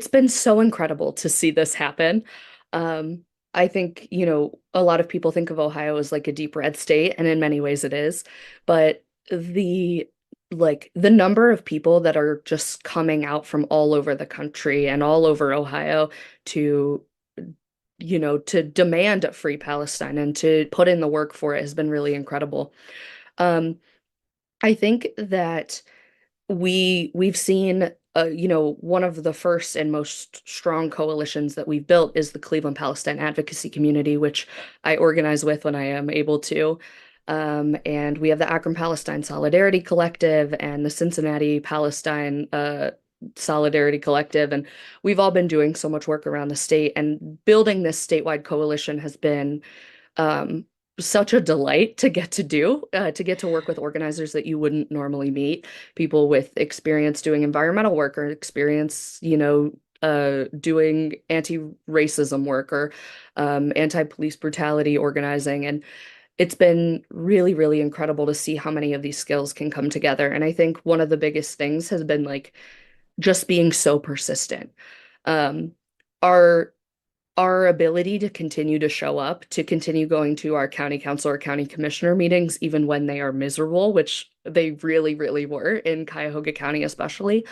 been so incredible to see this happen. I think, a lot of people think of Ohio as like a deep red state, and in many ways it is, but the number of people that are just coming out from all over the country and all over Ohio to demand a free Palestine and to put in the work for it has been really incredible. I think that we've seen one of the first and most strong coalitions that we've built is the Cleveland Palestine Advocacy Community, which I organize with when I am able to. And we have the Akron Palestine Solidarity Collective and the Cincinnati Palestine Solidarity Collective. And we've all been doing so much work around the state, and building this statewide coalition has been such a delight to get to do, to get to work with organizers that you wouldn't normally meet, people with experience doing environmental work or experience, doing anti-racism work or anti-police brutality organizing. And it's been really, really incredible to see how many of these skills can come together. And I think one of the biggest things has been like just being so persistent. Our ability to continue to show up, to continue going to our county council or county commissioner meetings, even when they are miserable, which they really, really were in Cuyahoga County, especially,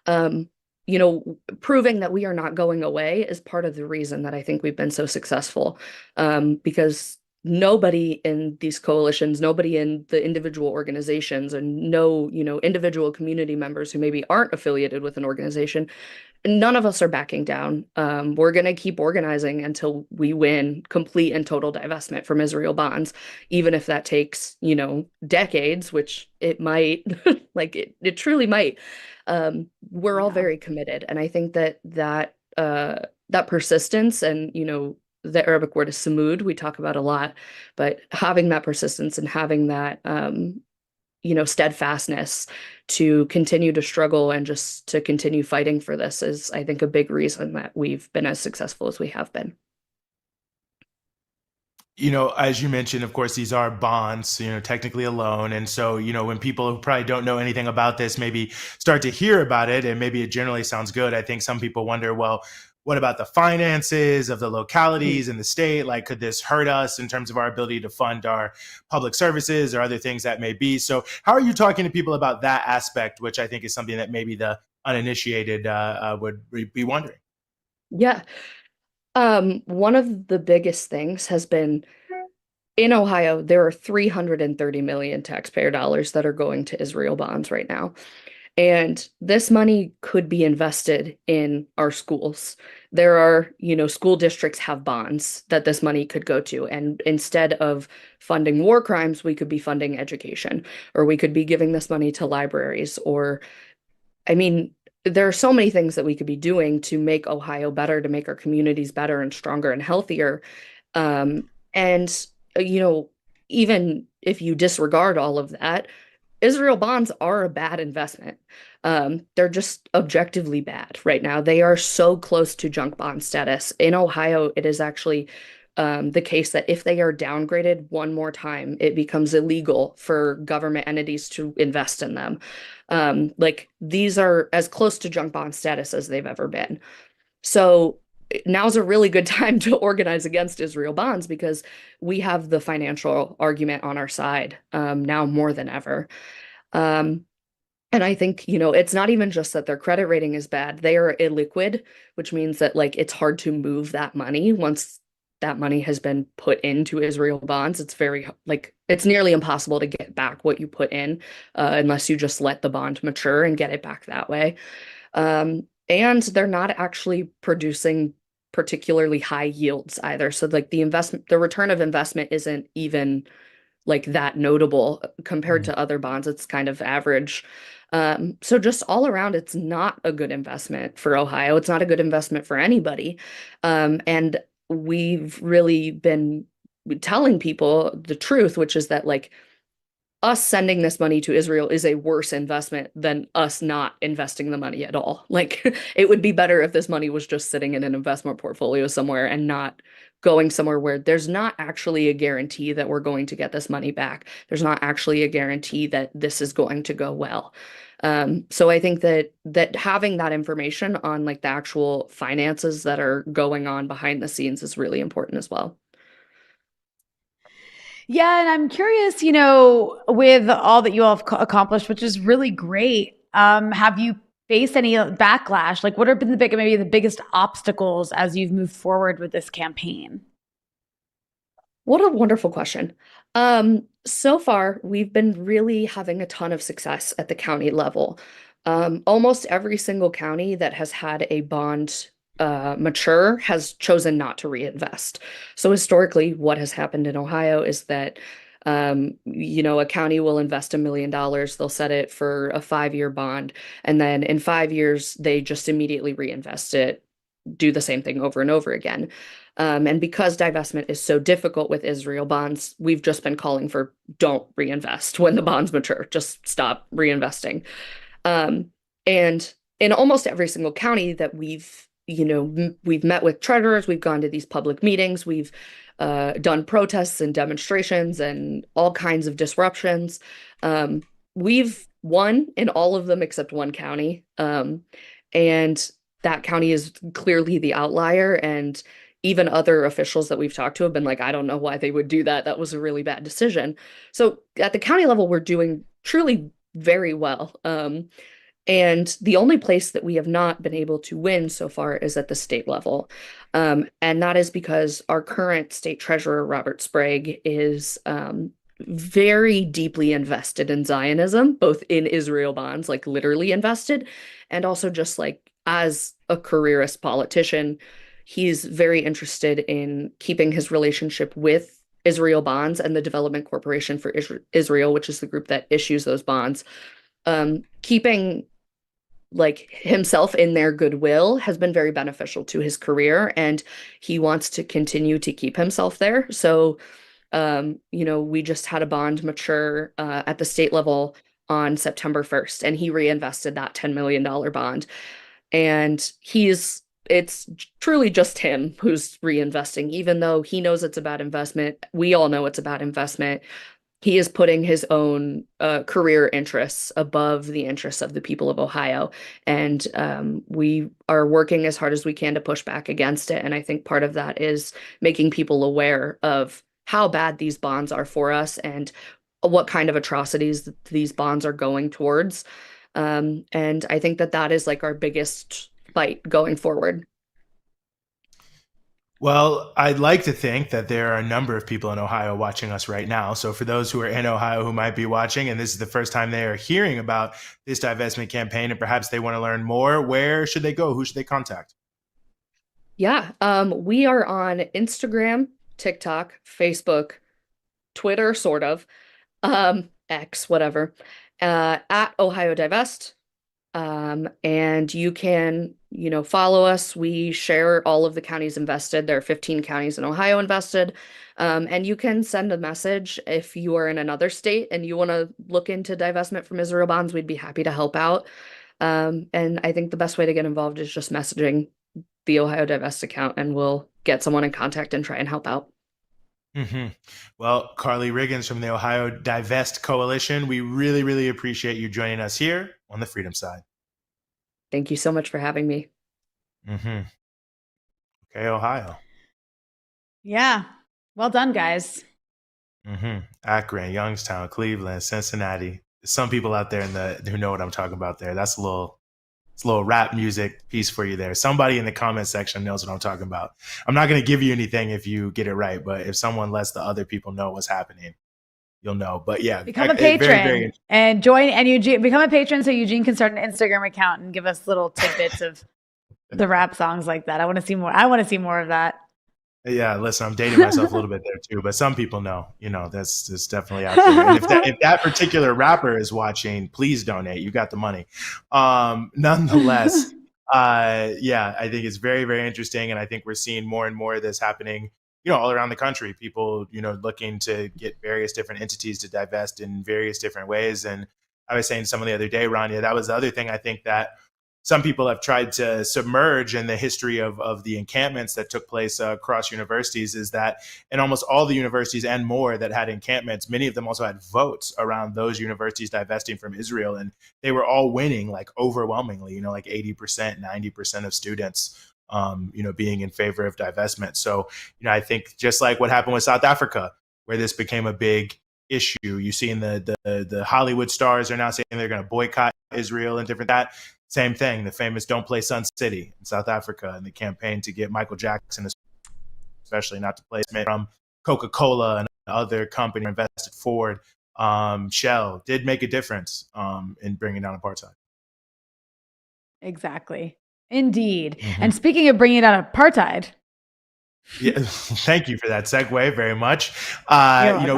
proving that we are not going away is part of the reason that I think we've been so successful. Because nobody in these coalitions, nobody in the individual organizations, and no, individual community members who maybe aren't affiliated with an organization, none of us are backing down. We're going to keep organizing until we win complete and total divestment from Israel bonds, even if that takes, decades, which it might, it truly might. We're all very committed. And I think that persistence and, the Arabic word is samud, we talk about a lot, but having that persistence and having that, steadfastness to continue to struggle and just to continue fighting for this is, I think, a big reason that we've been as successful as we have been. As you mentioned, of course, these are bonds, technically a loan. And so, when people who probably don't know anything about this maybe start to hear about it, and maybe it generally sounds good, I think some people wonder, well, what about the finances of the localities and the state? Like, could this hurt us in terms of our ability to fund our public services or other things that may be? So how are you talking to people about that aspect, which I think is something that maybe the uninitiated would be wondering? Yeah. One of the biggest things has been, in Ohio, there are 330 million taxpayer dollars that are going to Israel bonds right now. And this money could be invested in our schools. There are, school districts have bonds that this money could go to. And instead of funding war crimes, we could be funding education, or we could be giving this money to libraries. Or, I mean, there are so many things that we could be doing to make Ohio better, to make our communities better and stronger and healthier. And, even if you disregard all of that, Israel bonds are a bad investment. They're just objectively bad right now. They are so close to junk bond status. In Ohio, it is actually the case that if they are downgraded one more time, it becomes illegal for government entities to invest in them. These are as close to junk bond status as they've ever been. So now's a really good time to organize against Israel bonds because we have the financial argument on our side now more than ever. And I think, it's not even just that their credit rating is bad. They are illiquid, which means that it's hard to move that money once that money has been put into Israel bonds. It's it's nearly impossible to get back what you put in unless you just let the bond mature and get it back that way. And they're not actually producing particularly high yields either. So the return of investment isn't even that notable compared to other bonds. It's kind of average. So just all around, it's not a good investment for Ohio. It's not a good investment for anybody. And we've really been telling people the truth, which is that us sending this money to Israel is a worse investment than us not investing the money at all. It would be better if this money was just sitting in an investment portfolio somewhere and not going somewhere where there's not actually a guarantee that we're going to get this money back. There's not actually a guarantee that this is going to go well. So I think that having that information on the actual finances that are going on behind the scenes is really important as well. Yeah, and I'm curious, with all that you all have accomplished, which is really great, have you faced any backlash? What have been maybe the biggest obstacles as you've moved forward with this campaign? What a wonderful question. So far, we've been really having a ton of success at the county level. Almost every single county that has had a bond mature has chosen not to reinvest. So historically, what has happened in Ohio is that a county will invest $1 million. They'll set it for a 5-year bond, and then in 5 years, they just immediately reinvest it, do the same thing over and over again. And because divestment is so difficult with Israel bonds, we've just been calling for don't reinvest when the bonds mature. Just stop reinvesting. And in almost every single county that we've met with treasurers, we've gone to these public meetings, we've done protests and demonstrations and all kinds of disruptions. We've won in all of them except one county. And that county is clearly the outlier. And even other officials that we've talked to have been I don't know why they would do that. That was a really bad decision. So at the county level, we're doing truly very well. And the only place that we have not been able to win so far is at the state level. And that is because our current state treasurer, Robert Sprague, is very deeply invested in Zionism, both in Israel bonds, literally invested, and also just as a careerist politician, he's very interested in keeping his relationship with Israel bonds and the Development Corporation for Israel, which is the group that issues those bonds. Keeping himself in their goodwill has been very beneficial to his career, and he wants to continue to keep himself there. So, we just had a bond mature at the state level on September 1st, and he reinvested that $10 million bond. And it's truly just him who's reinvesting, even though he knows it's a bad investment. We all know it's a bad investment. He is putting his own career interests above the interests of the people of Ohio. And we are working as hard as we can to push back against it. And I think part of that is making people aware of how bad these bonds are for us and what kind of atrocities these bonds are going towards. And I think that is our biggest fight going forward. Well, I'd like to think that there are a number of people in Ohio watching us right now. So for those who are in Ohio who might be watching, and this is the first time they are hearing about this divestment campaign, and perhaps they want to learn more, where should they go? Who should they contact? Yeah, we are on Instagram, TikTok, Facebook, Twitter, sort of, X, whatever, at Ohio Divest. And you can, follow us. We share all of the counties invested. There are 15 counties in Ohio invested. And you can send a message if you are in another state and you want to look into divestment from Israel bonds. We'd be happy to help out. And I think the best way to get involved is just messaging the Ohio Divest account, and we'll get someone in contact and try and help out. Mm-hmm. Well, Carly Riggins from the Ohio Divest Coalition, we really, really appreciate you joining us here on the Freedom Side. Thank you so much for having me. Mm-hmm. Okay, Ohio. Yeah. Well done, guys. Mm-hmm. Akron, Youngstown, Cleveland, Cincinnati. Some people out there who know what I'm talking about there. That's a little rap music piece for you there. Somebody in the comment section knows what I'm talking about. I'm not going to give you anything if you get it right, but if someone lets the other people know what's happening, you'll know. But yeah, become a patron and join, and Eugene, become a patron so Eugene can start an Instagram account and give us little tidbits of the rap songs like that. I want to see more. I want to see more of that. Yeah, listen, I'm dating myself a little bit there too, but some people know, that's definitely out there. And if that particular rapper is watching, please donate. You got the money. Nonetheless, yeah, I think it's very, very interesting, and I think we're seeing more and more of this happening, all around the country. People, looking to get various different entities to divest in various different ways. And I was saying someone the other day, Rania, that was the other thing I think that some people have tried to submerge in the history of the encampments that took place across universities, is that in almost all the universities and more that had encampments, many of them also had votes around those universities divesting from Israel. And they were all winning, like overwhelmingly, like 80%, 90% of students, being in favor of divestment. So, I think just like what happened with South Africa, where this became a big issue, you see in the Hollywood stars are now saying they're going to boycott Israel and different that. Same thing, the famous Don't Play Sun City in South Africa, and the campaign to get Michael Jackson, especially, not to play from Coca-Cola and other companies invested Ford, Shell, did make a difference in bringing down apartheid. Exactly. Indeed. Mm-hmm. And speaking of bringing down apartheid, yeah, thank you for that segue very much. We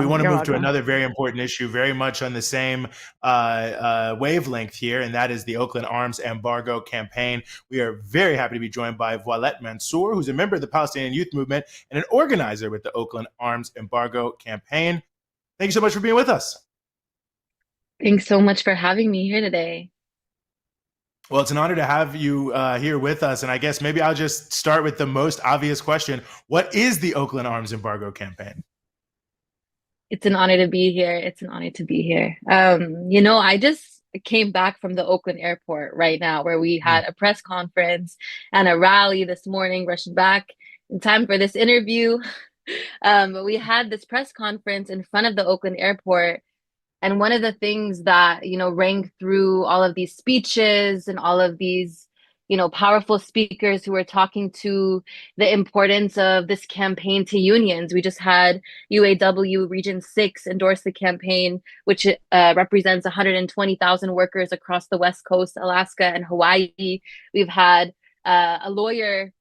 want to move to another very important issue, very much on the same wavelength here, and that is the Oakland Arms Embargo campaign. We are very happy to be joined by Voulette Mansour, who's a member of the Palestinian Youth Movement and an organizer with the Oakland Arms Embargo campaign. Thank you so much for being with us. Thanks so much for having me here today. Well, it's an honor to have you here with us. And I guess maybe I'll just start with the most obvious question. What is the Oakland Arms Embargo campaign? It's an honor to be here. It's an honor to be here. I just came back from the Oakland Airport right now, where we had a press conference and a rally this morning, rushed back in time for this interview. But we had this press conference in front of the Oakland Airport. And one of the things that, rang through all of these speeches and all of these, powerful speakers who were talking to the importance of this campaign to unions. We just had UAW Region 6 endorse the campaign, which represents 120,000 workers across the West Coast, Alaska, and Hawaii. We've had a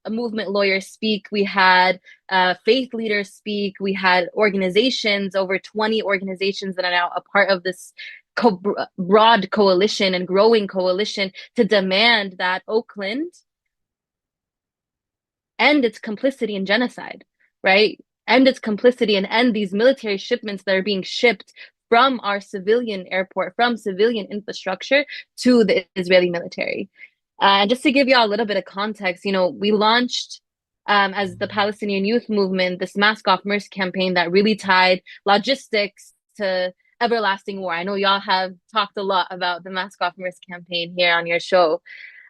movement lawyer speak. We had faith leaders speak. We had organizations, over 20 organizations that are now a part of this broad coalition and growing coalition to demand that Oakland end its complicity in genocide, right? End its complicity and end these military shipments that are being shipped from our civilian airport, from civilian infrastructure to the Israeli military. And just to give you all a little bit of context, we launched as the Palestinian Youth Movement this Mask Off Mercy campaign that really tied logistics to everlasting war. I know y'all have talked a lot about the Mask Off Mercy campaign here on your show,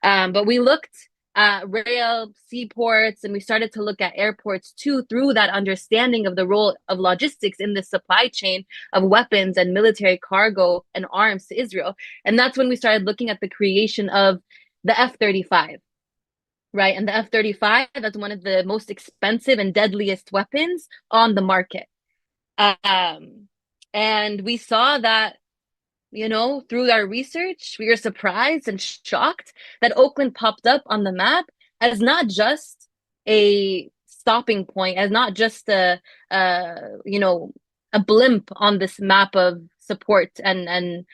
but we looked at rail, seaports, and we started to look at airports too through that understanding of the role of logistics in the supply chain of weapons and military cargo and arms to Israel. And that's when we started looking at the creation of the F-35. right? And the F-35, that's one of the most expensive and deadliest weapons on the market. And we saw that, through our research, we were surprised and shocked that Oakland popped up on the map as not just a stopping point, as not just a blimp on this map of support and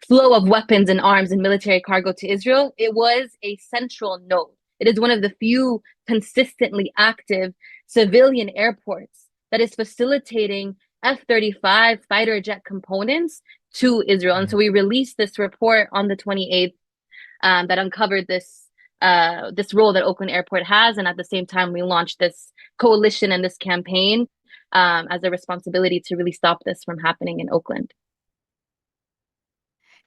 flow of weapons and arms and military cargo to Israel. It was a central node. It is one of the few consistently active civilian airports that is facilitating F-35 fighter jet components to Israel. And so we released this report on the 28th that uncovered this role that Oakland Airport has. And at the same time, we launched this coalition and this campaign as a responsibility to really stop this from happening in Oakland.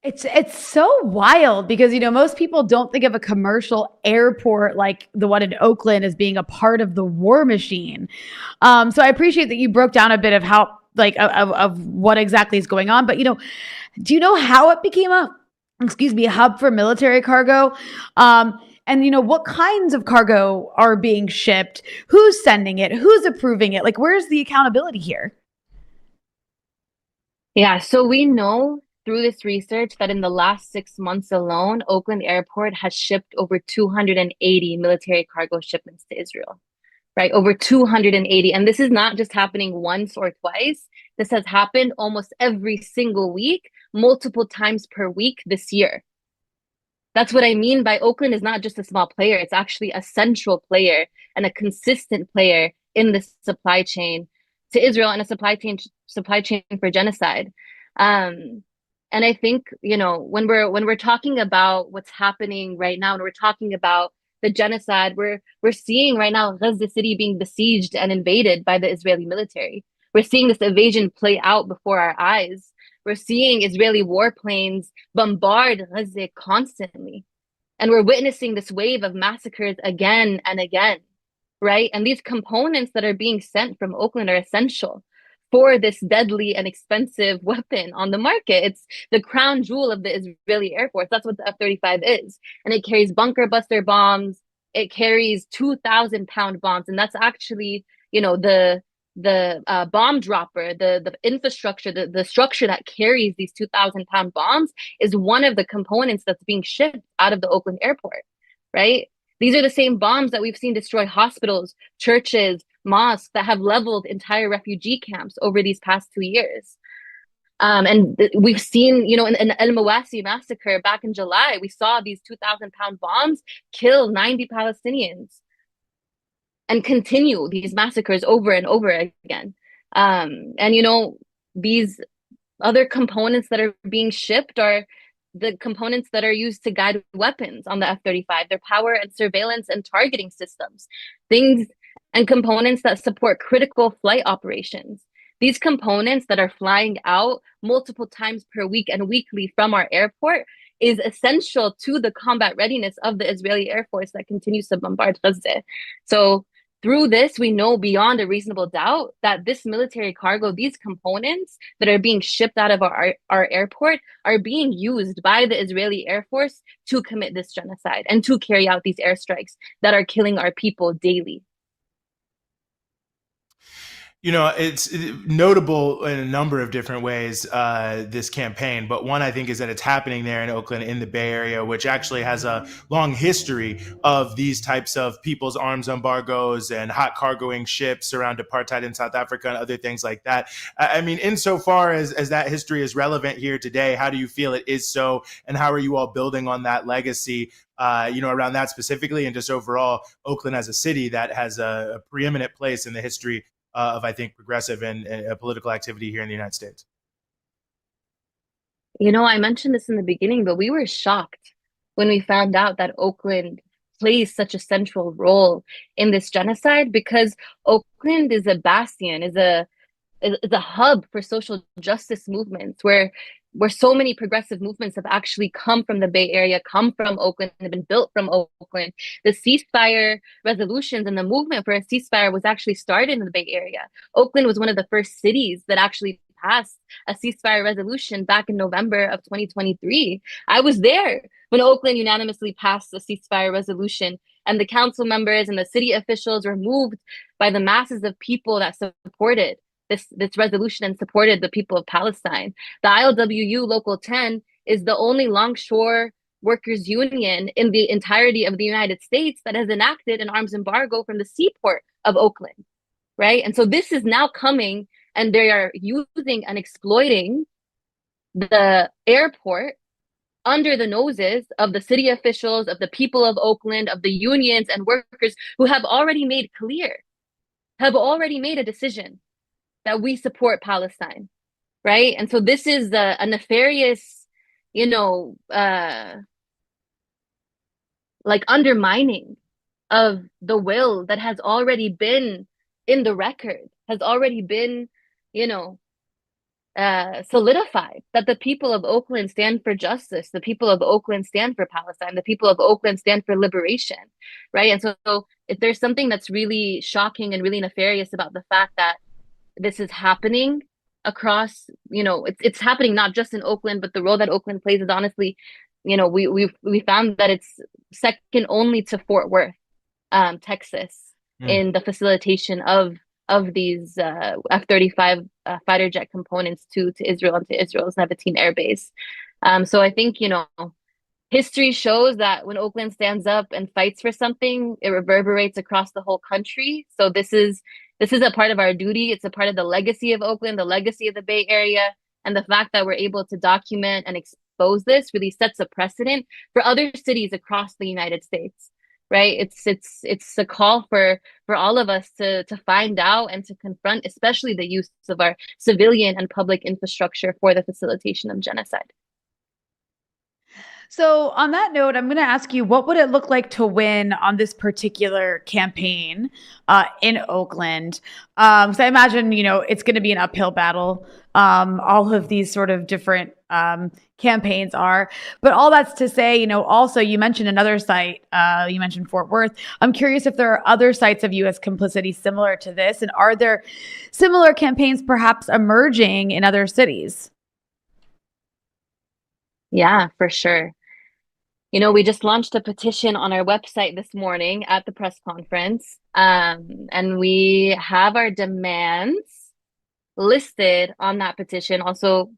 It's so wild because, most people don't think of a commercial airport like the one in Oakland as being a part of the war machine. So I appreciate that you broke down a bit of how, of what exactly is going on. But, do you know how it became a hub for military cargo? And, what kinds of cargo are being shipped? Who's sending it? Who's approving it? Where's the accountability here? Yeah, so we know through this research that in the last 6 months alone, Oakland Airport has shipped over 280 military cargo shipments to Israel, right? Over 280. And this is not just happening once or twice. This has happened almost every single week, multiple times per week this year. That's what I mean by Oakland is not just a small player. It's actually a central player and a consistent player in the supply chain to Israel and a supply chain for genocide. And I think, when we're talking about what's happening right now, and we're talking about the genocide, we're seeing right now Gaza City being besieged and invaded by the Israeli military. We're seeing this invasion play out before our eyes. We're seeing Israeli warplanes bombard Gaza constantly. And we're witnessing this wave of massacres again and again, right? And these components that are being sent from Oakland are essential for this deadly and expensive weapon on the market. It's the crown jewel of the Israeli Air Force. That's what the F-35 is. And it carries bunker buster bombs. It carries 2,000-pound bombs. And that's actually, the bomb dropper, the infrastructure, the structure that carries these 2,000-pound bombs is one of the components that's being shipped out of the Oakland Airport, right? These are the same bombs that we've seen destroy hospitals, churches, mosques, that have leveled entire refugee camps over these past 2 years. And we've seen, in El Mawasi massacre back in July, we saw these 2,000-pound bombs kill 90 Palestinians and continue these massacres over and over again. And, these other components that are being shipped are the components that are used to guide weapons on the F-35, their power and surveillance and targeting systems, things and components that support critical flight operations. These components that are flying out multiple times per week and weekly from our airport is essential to the combat readiness of the Israeli Air Force that continues to bombard Gaza. So through this, we know beyond a reasonable doubt that this military cargo, these components that are being shipped out of our airport are being used by the Israeli Air Force to commit this genocide and to carry out these airstrikes that are killing our people daily. It's notable in a number of different ways, this campaign, but one I think is that it's happening there in Oakland in the Bay Area, which actually has a long history of these types of people's arms embargoes and hot cargoing ships around apartheid in South Africa and other things like that. I mean, insofar as that history is relevant here today, how do you feel it is so, and how are you all building on that legacy, around that specifically, and just overall Oakland as a city that has a preeminent place in the history of, I think, progressive and political activity here in the United States? I mentioned this in the beginning, but we were shocked when we found out that Oakland plays such a central role in this genocide, because Oakland is a bastion, is a hub for social justice movements, where so many progressive movements have actually come from the Bay Area, come from Oakland, have been built from Oakland. The ceasefire resolutions and the movement for a ceasefire was actually started in the Bay Area. Oakland was one of the first cities that actually passed a ceasefire resolution back in November of 2023. I was there when Oakland unanimously passed the ceasefire resolution, and the council members and the city officials were moved by the masses of people that supported this resolution and supported the people of Palestine. The ILWU Local 10 is the only longshore workers union in the entirety of the United States that has enacted an arms embargo from the seaport of Oakland, right? And so this is now coming, and they are using and exploiting the airport under the noses of the city officials, of the people of Oakland, of the unions and workers who have already made clear, have already made a decision that we support Palestine, right? And so this is a nefarious, like undermining of the will that has already been in the record, has already been, solidified, that the people of Oakland stand for justice, the people of Oakland stand for Palestine, the people of Oakland stand for liberation, right? And so if there's something that's really shocking and really nefarious about the fact that this is happening across, it's happening not just in Oakland, but the role that Oakland plays is honestly, we found that it's second only to Fort Worth, Texas, in the facilitation of these F-35 fighter jet components to Israel and to Israel's Nevatim Air Base. So I think, history shows that when Oakland stands up and fights for something, it reverberates across the whole country. So this is a part of our duty. It's a part of the legacy of Oakland, the legacy of the Bay Area. And the fact that we're able to document and expose this really sets a precedent for other cities across the United States, right? It's a call for all of us to find out and to confront, especially the use of our civilian and public infrastructure for the facilitation of genocide. So on that note, I'm going to ask you, what would it look like to win on this particular campaign in Oakland? So I imagine, it's going to be an uphill battle. All of these sort of different campaigns are, but all that's to say, also you mentioned another site, you mentioned Fort Worth. I'm curious if there are other sites of U.S. complicity similar to this, and are there similar campaigns perhaps emerging in other cities? Yeah, for sure. We just launched a petition on our website this morning at the press conference, and we have our demands listed on that petition. Also,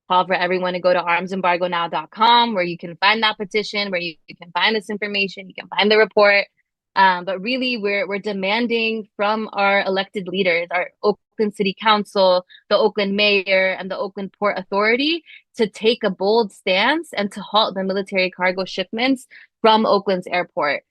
call for everyone to go to armsembargonow.com, where you can find that petition, where you can find this information, you can find the report. But really, we're demanding from our elected leaders, our Oakland City Council, the Oakland Mayor, and the Oakland Port Authority to take a bold stance and to halt the military cargo shipments from Oakland's airport.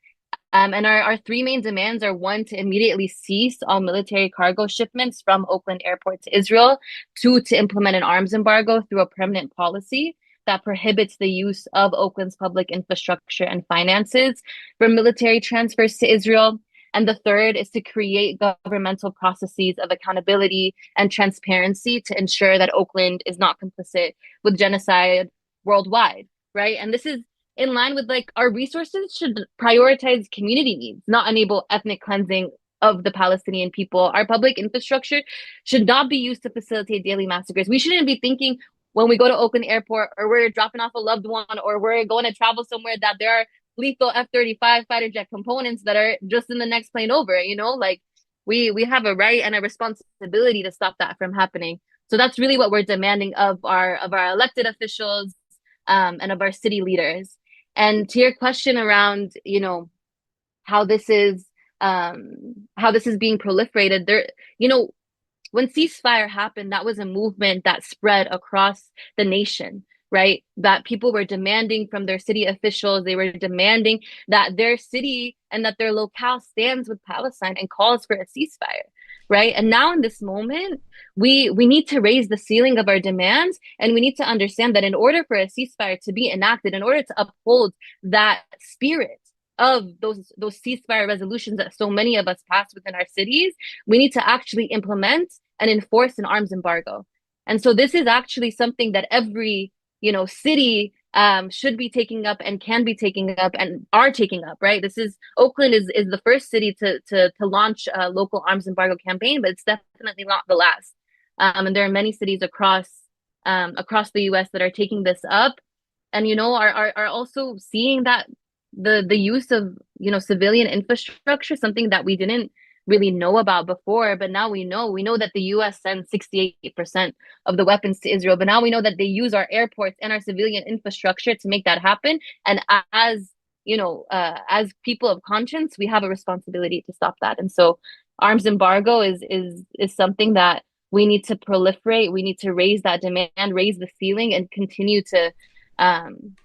And our three main demands are: one, to immediately cease all military cargo shipments from Oakland Airport to Israel; two, to implement an arms embargo through a permanent policy that prohibits the use of Oakland's public infrastructure and finances for military transfers to Israel; and the third is to create governmental processes of accountability and transparency to ensure that Oakland is not complicit with genocide worldwide, right? And this is in line with, like, our resources should prioritize community needs, not enable ethnic cleansing of the Palestinian people. Our public infrastructure should not be used to facilitate daily massacres. We shouldn't be thinking when we go to Oakland Airport, or we're dropping off a loved one, or we're going to travel somewhere, that there are lethal F-35 fighter jet components that are just in the next plane over. Like, we have a right and a responsibility to stop that from happening. So that's really what we're demanding of our elected officials, and of our city leaders. And to your question around, how this is being proliferated, there, when ceasefire happened, that was a movement that spread across the nation, right? That people were demanding from their city officials, they were demanding that their city and that their locale stands with Palestine and calls for a ceasefire, right? And now in this moment, we need to raise the ceiling of our demands, and we need to understand that in order for a ceasefire to be enacted, in order to uphold that spirit of those ceasefire resolutions that so many of us passed within our cities, we need to actually implement and enforce an arms embargo. And so this is actually something that every city should be taking up and can be taking up and are taking up, right? Oakland is the first city to launch a local arms embargo campaign, but it's definitely not the last. And there are many cities across the US that are taking this up. and are also seeing that the use of civilian infrastructure, something that we didn't really know about before, but now we know that the US sends 68% of the weapons to Israel, but now we know that they use our airports and our civilian infrastructure to make that happen. And as people of conscience, we have a responsibility to stop that. And so arms embargo is something that we need to proliferate. We need to raise that demand, raise the ceiling, and continue to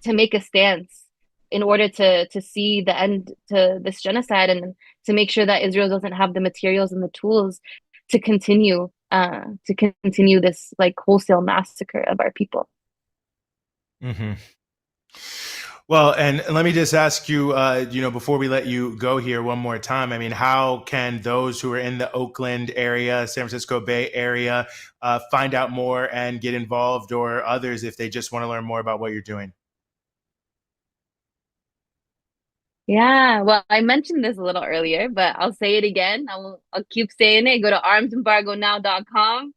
make a stance in order to see the end to this genocide, and to make sure that Israel doesn't have the materials and the tools to continue this like wholesale massacre of our people. Mm-hmm. Well, and let me just ask you, before we let you go here one more time, I mean, how can those who are in the Oakland area, San Francisco Bay Area, find out more and get involved, or others if they just want to learn more about what you're doing? Yeah, well, I mentioned this a little earlier, but I'll say it again. I'll keep saying it. Go to armsembargonow.com.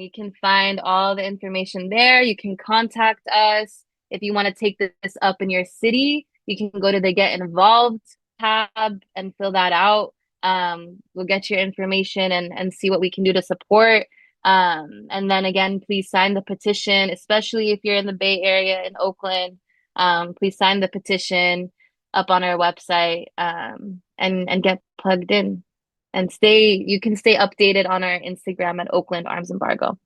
You can find all the information there. You can contact us if you want to take this up in your city. You can go to the Get Involved tab and fill that out. We'll get your information and see what we can do to support. And then again, please sign the petition, especially if you're in the Bay Area in Oakland. Please sign the petition up on our website, and get plugged in, and you can stay updated on our Instagram at Oakland Arms Embargo.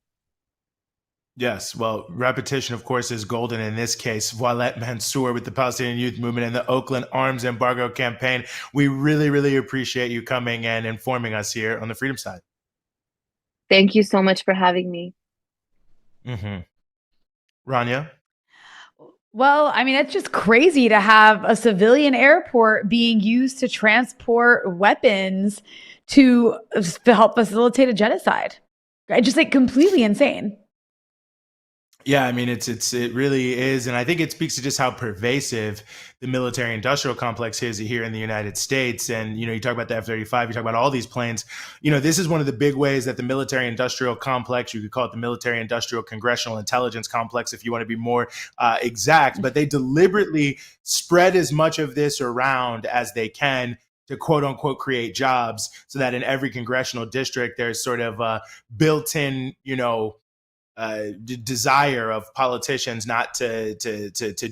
Yes, well, repetition, of course, is golden in this case. Voulette Mansour with the Palestinian Youth Movement and the Oakland Arms Embargo campaign. We really, really appreciate you coming and informing us here on the Freedom Side. Thank you so much for having me. Mm-hmm. Rania? Well, I mean, it's just crazy to have a civilian airport being used to transport weapons to help facilitate a genocide. Just like completely insane. Yeah, I mean, it really is. And I think it speaks to just how pervasive the military industrial complex is here in the United States. And, you talk about the F-35, you talk about all these planes. This is one of the big ways that the military industrial complex, you could call it the military industrial congressional intelligence complex, if you want to be more exact, but they deliberately spread as much of this around as they can to quote unquote create jobs, so that in every congressional district, there's sort of a built-in, desire of politicians not to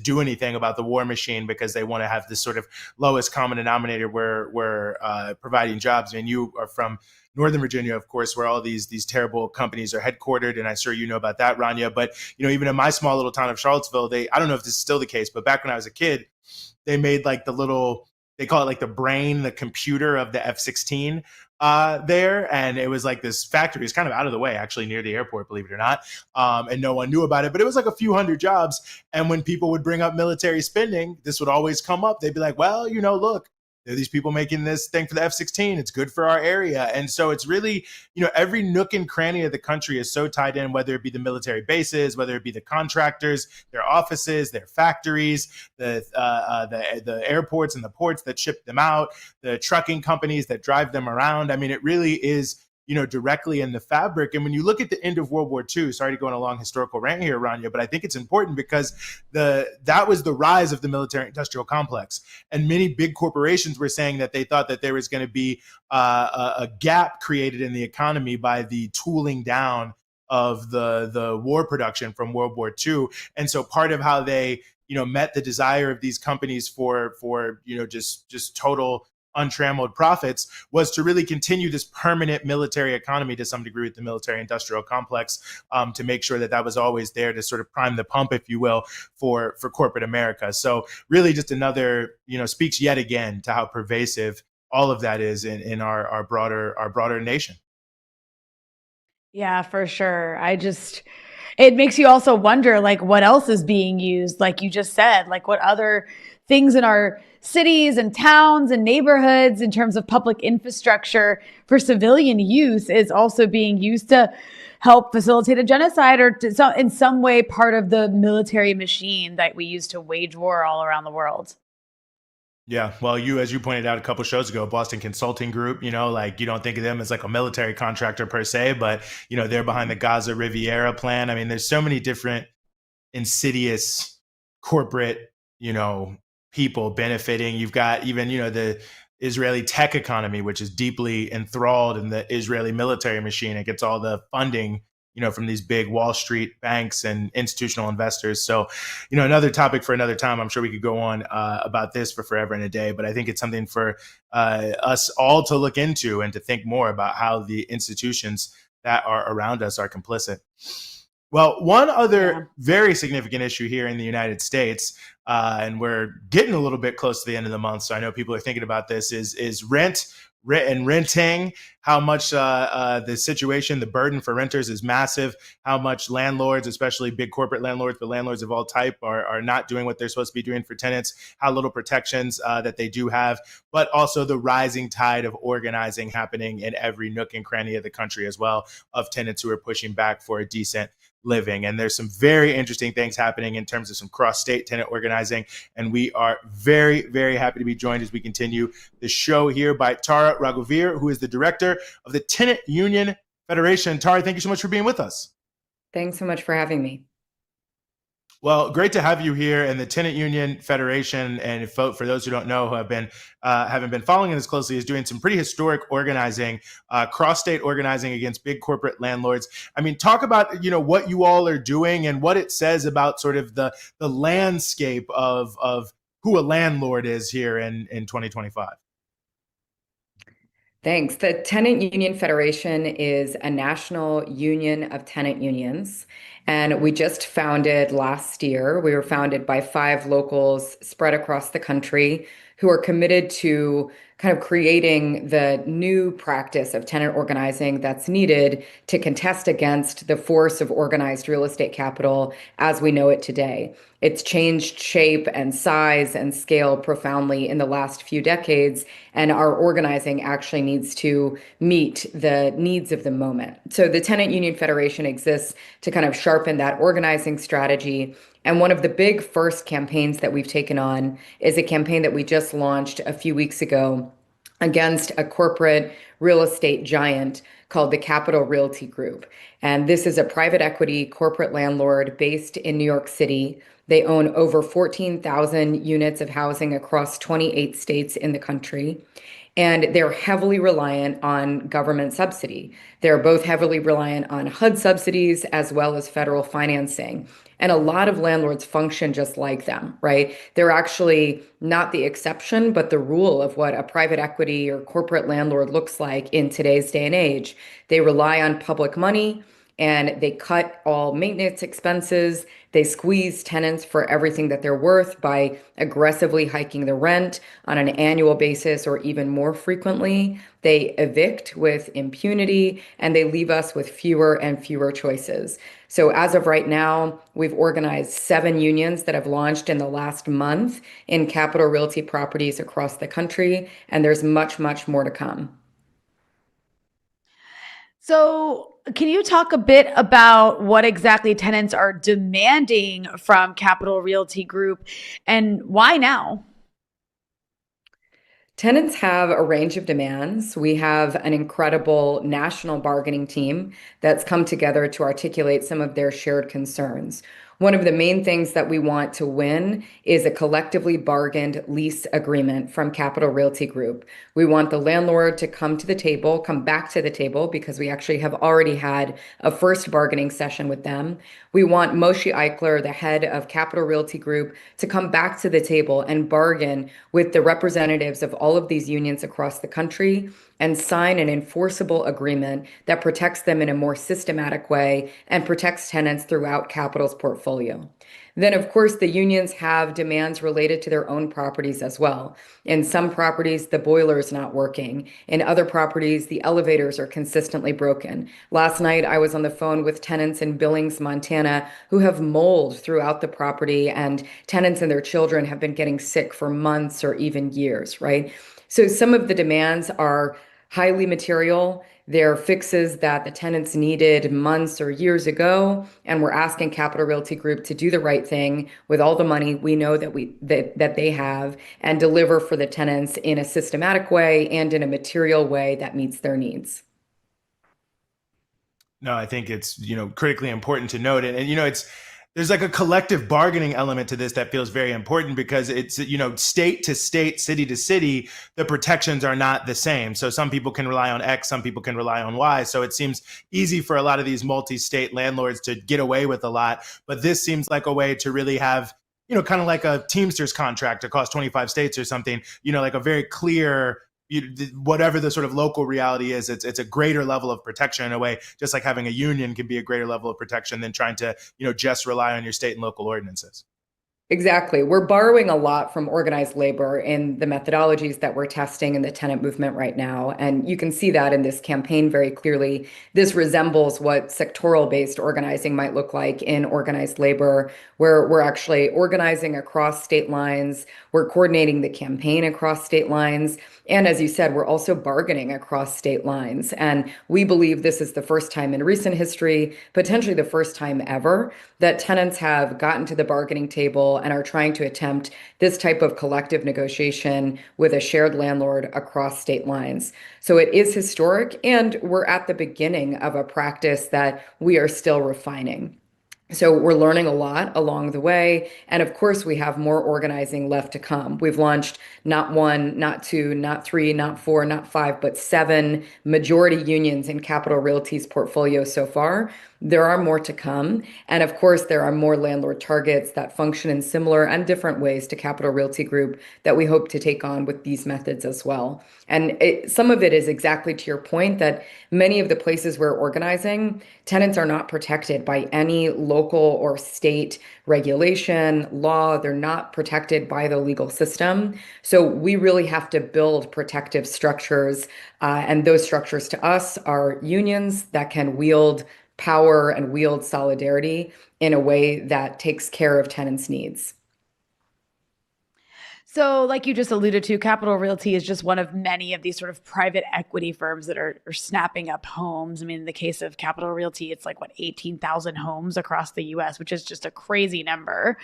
do anything about the war machine, because they want to have this sort of lowest common denominator where we're providing jobs. I mean, you are from Northern Virginia, of course, where all these terrible companies are headquartered, and I'm sure you know about that, Rania. But even in my small little town of Charlottesville, I don't know if this is still the case, but back when I was a kid, they made like they call it like the brain, the computer of the F-16 there. And it was like this factory. It's kind of out of the way, actually, near the airport, believe it or not. And no one knew about it, but it was like a few hundred jobs. And when people would bring up military spending, this would always come up. They'd be like, well, look, there are these people making this thing for the F-16. It's good for our area. And so it's really, every nook and cranny of the country is so tied in, whether it be the military bases, whether it be the contractors, their offices, their factories, the airports and the ports that ship them out, the trucking companies that drive them around. I mean, it really is, directly in the fabric. And when you look at the end of World War II, sorry to go on a long historical rant here, Rania, but I think it's important because that was the rise of the military industrial complex. And many big corporations were saying that they thought that there was going to be a gap created in the economy by the tooling down of the war production from World War II. And so part of how they, met the desire of these companies for just total untrammeled profits was to really continue this permanent military economy to some degree with the military industrial complex, to make sure that was always there to sort of prime the pump, if you will, for corporate America. So really just another, speaks yet again to how pervasive all of that is in our broader nation. Yeah, for sure. It makes you also wonder, like, what else is being used? Like you just said, like what other things in our cities and towns and neighborhoods in terms of public infrastructure for civilian use is also being used to help facilitate a genocide, or in some way part of the military machine that we use to wage war all around the world. Yeah, well, as you pointed out a couple shows ago, Boston Consulting Group, like you don't think of them as like a military contractor per se, but they're behind the Gaza Riviera plan. I mean, there's so many different insidious corporate, people benefiting. You've got even, the Israeli tech economy, which is deeply enthralled in the Israeli military machine. It gets all the funding, from these big Wall Street banks and institutional investors. So, another topic for another time. I'm sure we could go on about this for forever and a day, but I think it's something for us all to look into and to think more about how the institutions that are around us are complicit. Well, one other very significant issue here in the United States, and we're getting a little bit close to the end of the month, so I know people are thinking about this, is rent and renting, how much the situation, the burden for renters is massive, how much landlords, especially big corporate landlords, but landlords of all type are not doing what they're supposed to be doing for tenants, how little protections that they do have, but also the rising tide of organizing happening in every nook and cranny of the country as well, of tenants who are pushing back for a decent living. And there's some very interesting things happening in terms of some cross-state tenant organizing. And we are very, very happy to be joined as we continue the show here by Tara Raghuveer, who is the director of the Tenant Union Federation. Tara, thank you so much for being with us. Thanks so much for having me. Well, great to have you here. And the Tenant Union Federation, and for those who don't know, who haven't been following this closely, is doing some pretty historic organizing, cross-state organizing against big corporate landlords. I mean, talk about what you all are doing and what it says about sort of the landscape of who a landlord is here in 2025. Thanks. The Tenant Union Federation is a national union of tenant unions, and we just founded last year. We were founded by 5 locals spread across the country who are committed to kind of creating the new practice of tenant organizing that's needed to contest against the force of organized real estate capital as we know it today. It's changed shape and size and scale profoundly in the last few decades, and our organizing actually needs to meet the needs of the moment. So the Tenant Union Federation exists to kind of sharpen that organizing strategy. And one of the big first campaigns that we've taken on is a campaign that we just launched a few weeks ago against a corporate real estate giant called the Capital Realty Group. And this is a private equity corporate landlord based in New York City. They own over 14,000 units of housing across 28 states in the country. And they're heavily reliant on government subsidy. They're both heavily reliant on HUD subsidies as well as federal financing. And a lot of landlords function just like them, right? They're actually not the exception, but the rule of what a private equity or corporate landlord looks like in today's day and age. They rely on public money, and they cut all maintenance expenses. They squeeze tenants for everything that they're worth by aggressively hiking the rent on an annual basis or even more frequently. They evict with impunity, and they leave us with fewer and fewer choices. So as of right now, we've organized 7 unions that have launched in the last month in Capital Realty properties across the country, and there's much, much more to come. So can you talk a bit about what exactly tenants are demanding from Capital Realty Group and why now? Tenants have a range of demands. We have an incredible national bargaining team that's come together to articulate some of their shared concerns. One of the main things that we want to win is a collectively bargained lease agreement from Capital Realty Group. We want the landlord to come back to the table, because we actually have already had a first bargaining session with them. We want Moshe Eichler, the head of Capital Realty Group, to come back to the table and bargain with the representatives of all of these unions across the country and sign an enforceable agreement that protects them in a more systematic way and protects tenants throughout Capital's portfolio. Then, of course, the unions have demands related to their own properties as well. In some properties, the boiler is not working. In other properties, the elevators are consistently broken. Last night, I was on the phone with tenants in Billings, Montana, who have mold throughout the property, and tenants and their children have been getting sick for months or even years, right? So some of the demands are highly material. They're fixes that the tenants needed months or years ago, and we're asking Capital Realty Group to do the right thing with all the money we know that they have, and deliver for the tenants in a systematic way and in a material way that meets their needs. No, I think it's critically important to note it, and it's there's like a collective bargaining element to this that feels very important because it's, state to state, city to city, the protections are not the same. So some people can rely on X, some people can rely on Y. So it seems easy for a lot of these multi-state landlords to get away with a lot. But this seems like a way to really have, kind of like a Teamsters contract across 25 states or something, like a very clear, whatever the sort of local reality is, it's a greater level of protection in a way, just like having a union can be a greater level of protection than trying to, just rely on your state and local ordinances. Exactly. We're borrowing a lot from organized labor in the methodologies that we're testing in the tenant movement right now. And you can see that in this campaign very clearly. This resembles what sectoral-based organizing might look like in organized labor, where we're actually organizing across state lines, we're coordinating the campaign across state lines. And as you said, we're also bargaining across state lines. And we believe this is the first time in recent history, potentially the first time ever, that tenants have gotten to the bargaining table and are trying to attempt this type of collective negotiation with a shared landlord across state lines. So it is historic, and we're at the beginning of a practice that we are still refining. So we're learning a lot along the way. And of course, we have more organizing left to come. We've launched not one, not two, not three, not four, not five, but 7 majority unions in Capital Realty's portfolio so far. There are more to come. And of course, there are more landlord targets that function in similar and different ways to Capital Realty Group that we hope to take on with these methods as well. And some of it is exactly to your point that many of the places we're organizing, tenants are not protected by any local or state regulation, law. They're not protected by the legal system. So we really have to build protective structures. And those structures to us are unions that can wield power and wield solidarity in a way that takes care of tenants' needs. So like you just alluded to, Capital Realty is just one of many of these sort of private equity firms that are snapping up homes. I mean, in the case of Capital Realty, it's like, 18,000 homes across the US, which is just a crazy number.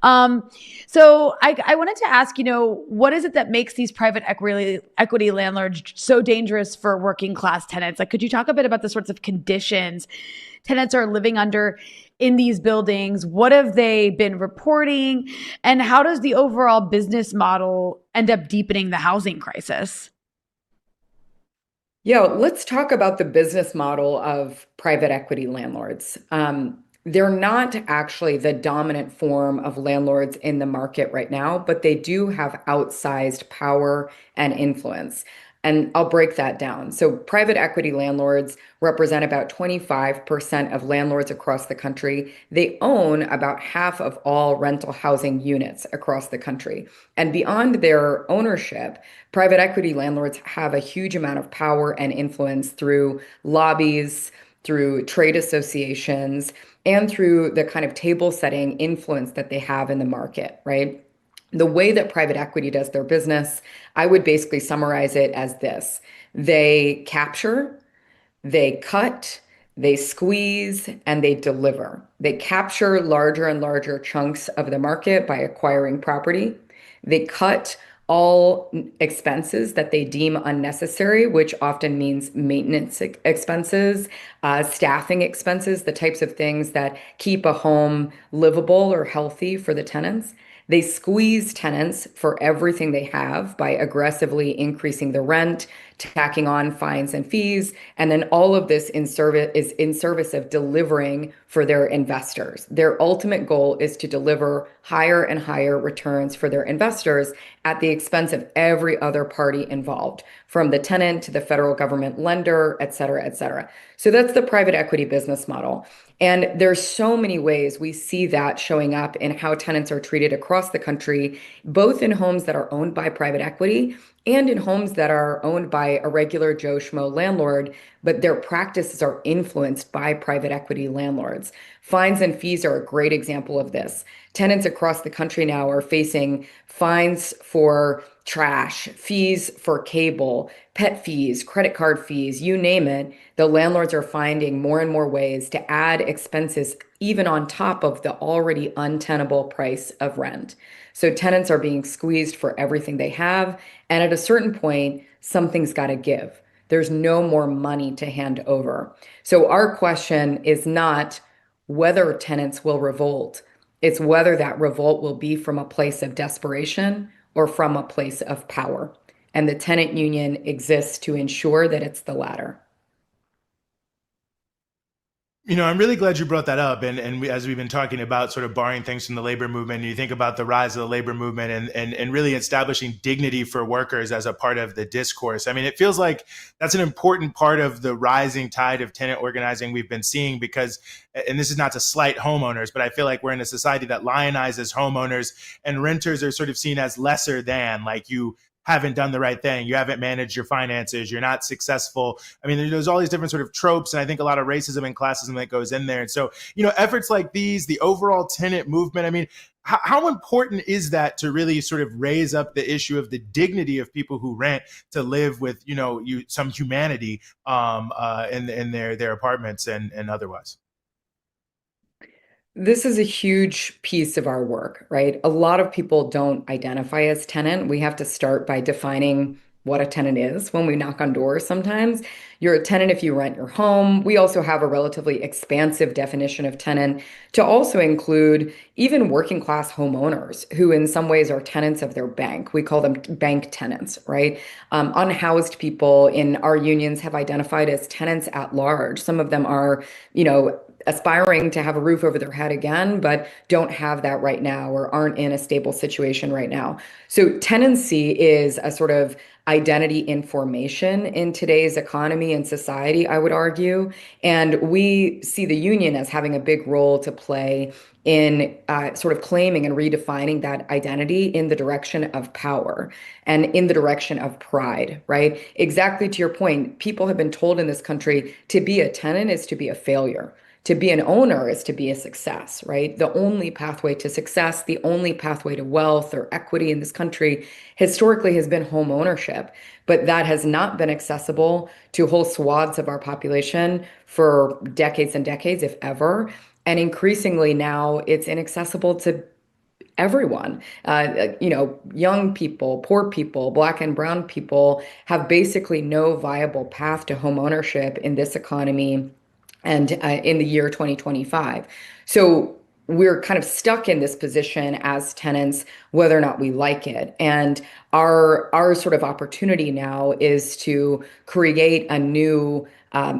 So I wanted to ask, what is it that makes these private equity landlords so dangerous for working class tenants? Like, could you talk a bit about the sorts of conditions tenants are living under in these buildings? What have they been reporting? And how does the overall business model end up deepening the housing crisis? Yeah, let's talk about the business model of private equity landlords. They're not actually the dominant form of landlords in the market right now, but they do have outsized power and influence. And I'll break that down. So private equity landlords represent about 25% of landlords across the country. They own about half of all rental housing units across the country. And beyond their ownership, private equity landlords have a huge amount of power and influence through lobbies, through trade associations, and through the kind of table setting influence that they have in the market, right? The way that private equity does their business, I would basically summarize it as this. They capture, they cut, they squeeze, and they deliver. They capture larger and larger chunks of the market by acquiring property. They cut all expenses that they deem unnecessary, which often means maintenance expenses, staffing expenses, the types of things that keep a home livable or healthy for the tenants. They squeeze tenants for everything they have by aggressively increasing the rent, tacking on fines and fees, and then all of this is in service of delivering for their investors. Their ultimate goal is to deliver higher and higher returns for their investors at the expense of every other party involved, from the tenant to the federal government lender, et cetera, et cetera. So that's the private equity business model. And there's so many ways we see that showing up in how tenants are treated across the country, both in homes that are owned by private equity and in homes that are owned by a regular Joe Schmo landlord, but their practices are influenced by private equity landlords. Fines and fees are a great example of this. Tenants across the country now are facing fines for trash, fees for cable, pet fees, credit card fees, you name it. The landlords are finding more and more ways to add expenses even on top of the already untenable price of rent. So tenants are being squeezed for everything they have. And at a certain point, something's got to give. There's no more money to hand over. So our question is not, whether tenants will revolt. It's whether that revolt will be from a place of desperation or from a place of power. And the tenant union exists to ensure that it's the latter. I'm really glad you brought that up. And as we've been talking about sort of borrowing things from the labor movement, and you think about the rise of the labor movement and really establishing dignity for workers as a part of the discourse. I mean, it feels like that's an important part of the rising tide of tenant organizing we've been seeing because, and this is not to slight homeowners, but I feel like we're in a society that lionizes homeowners and renters are sort of seen as lesser than, like you haven't done the right thing. You haven't managed your finances. You're not successful. I mean, there's all these different sort of tropes. And I think a lot of racism and classism that goes in there. And so, efforts like these, the overall tenant movement, I mean, how important is that to really sort of raise up the issue of the dignity of people who rent to live with, some humanity in their apartments and otherwise? This is a huge piece of our work, right? A lot of people don't identify as tenant. We have to start by defining what a tenant is when we knock on doors sometimes. You're a tenant if you rent your home. We also have a relatively expansive definition of tenant to also include even working class homeowners who in some ways are tenants of their bank. We call them bank tenants, right? Unhoused people in our unions have identified as tenants at large. Some of them are, aspiring to have a roof over their head again, but don't have that right now or aren't in a stable situation right now. So tenancy is a sort of identity information in today's economy and society, I would argue. And we see the union as having a big role to play in sort of claiming and redefining that identity in the direction of power and in the direction of pride, right? Exactly to your point, people have been told in this country to be a tenant is to be a failure. To be an owner is to be a success, right? The only pathway to success, the only pathway to wealth or equity in this country historically has been home ownership, but that has not been accessible to whole swaths of our population for decades and decades, if ever. And increasingly now it's inaccessible to everyone. Young people, poor people, Black and brown people have basically no viable path to home ownership in this economy and in the year 2025. So we're kind of stuck in this position as tenants, whether or not we like it. And our sort of opportunity now is to create a new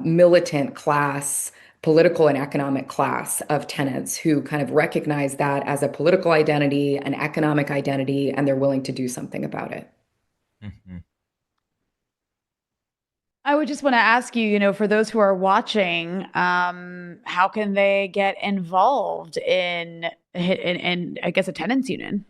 militant class, political and economic class of tenants who kind of recognize that as a political identity, an economic identity, and they're willing to do something about it. Mm-hmm. I would just want to ask you, for those who are watching, how can they get involved in I guess, a tenants union?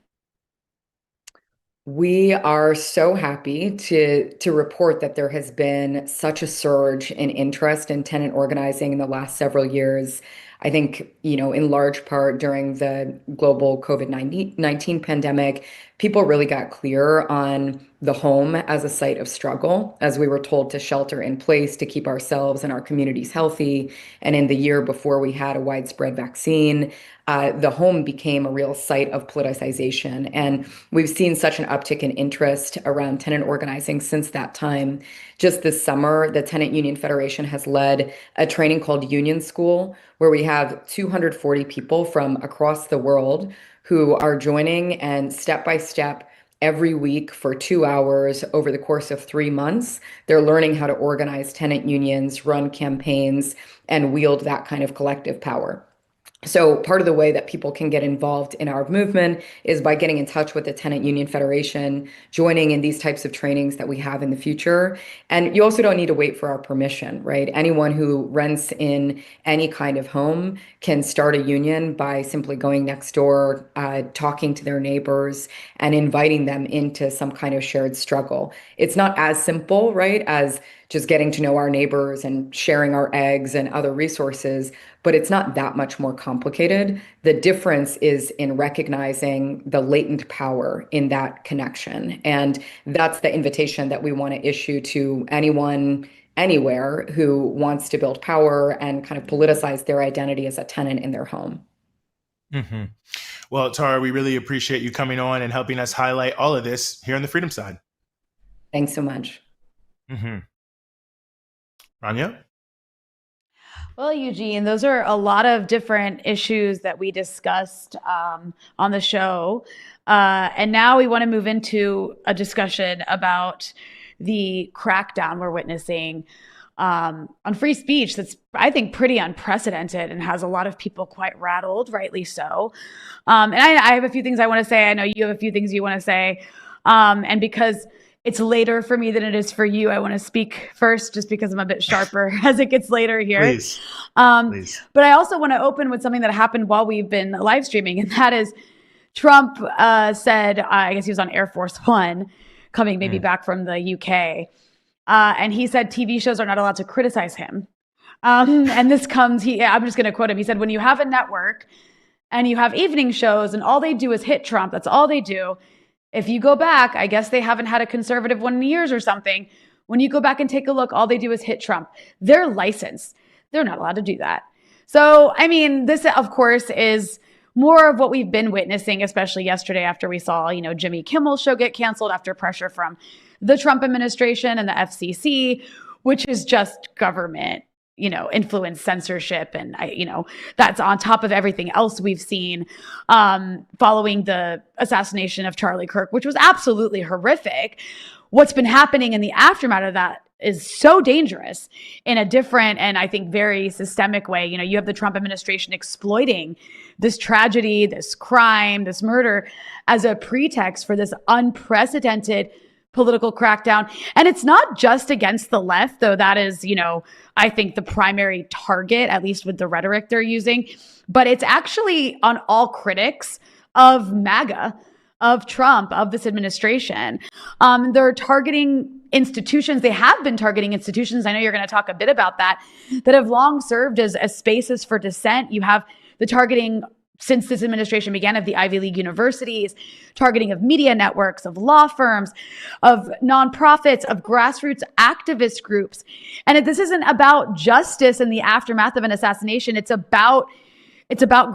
We are so happy to report that there has been such a surge in interest in tenant organizing in the last several years. I think, in large part during the global COVID-19 pandemic, people really got clear on the home as a site of struggle, as we were told to shelter in place to keep ourselves and our communities healthy. And in the year before we had a widespread vaccine, the home became a real site of politicization. And we've seen such an uptick in interest around tenant organizing since that time. Just this summer, the Tenant Union Federation has led a training called Union School, where we have 240 people from across the world who are joining and step by step every week for 2 hours over the course of 3 months. They're learning how to organize tenant unions, run campaigns, and wield that kind of collective power. So part of the way that people can get involved in our movement is by getting in touch with the Tenant Union Federation, joining in these types of trainings that we have in the future. And you also don't need to wait for our permission, right? Anyone who rents in any kind of home can start a union by simply going next door, talking to their neighbors, and inviting them into some kind of shared struggle. It's not as simple, right, as just getting to know our neighbors and sharing our eggs and other resources, but it's not that much more complicated. The difference is in recognizing the latent power in that connection. And that's the invitation that we want to issue to anyone, anywhere who wants to build power and kind of politicize their identity as a tenant in their home. Mm-hmm. Well, Tara, we really appreciate you coming on and helping us highlight all of this here on the Freedom Side. Thanks so much. Mm-hmm. Rania? Well, Eugene, those are a lot of different issues that we discussed on the show. And now we want to move into a discussion about the crackdown we're witnessing on free speech that's, I think, pretty unprecedented and has a lot of people quite rattled, rightly so. And I have a few things I want to say. I know you have a few things you want to say. And because it's later for me than it is for you, I want to speak first just because I'm a bit sharper as it gets later here. Please. But I also want to open with something that happened while we've been live streaming, and that is Trump said, I guess he was on Air Force One, coming maybe back from the UK, and he said TV shows are not allowed to criticize him. And this comes, I'm just going to quote him. He said, when you have a network and you have evening shows and all they do is hit Trump, that's all they do. If you go back, I guess they haven't had a conservative one in years or something. When you go back and take a look, all they do is hit Trump. They're licensed. They're not allowed to do that. So, I mean, this, of course, is more of what we've been witnessing, especially yesterday after we saw, Jimmy Kimmel's show get canceled after pressure from the Trump administration and the FCC, which is just government, influence, censorship. And, that's on top of everything else we've seen following the assassination of Charlie Kirk, which was absolutely horrific. What's been happening in the aftermath of that is so dangerous in a different and I think very systemic way. You have the Trump administration exploiting this tragedy, this crime, this murder as a pretext for this unprecedented political crackdown. And it's not just against the left, though that is, I think the primary target, at least with the rhetoric they're using, but it's actually on all critics of MAGA, of Trump, of this administration. They're targeting institutions. They have been targeting institutions. I know you're going to talk a bit about that have long served as spaces for dissent. You have the targeting since this administration began of the Ivy League universities, targeting of media networks, of law firms, of nonprofits, of grassroots activist groups. And this isn't about justice in the aftermath of an assassination. It's about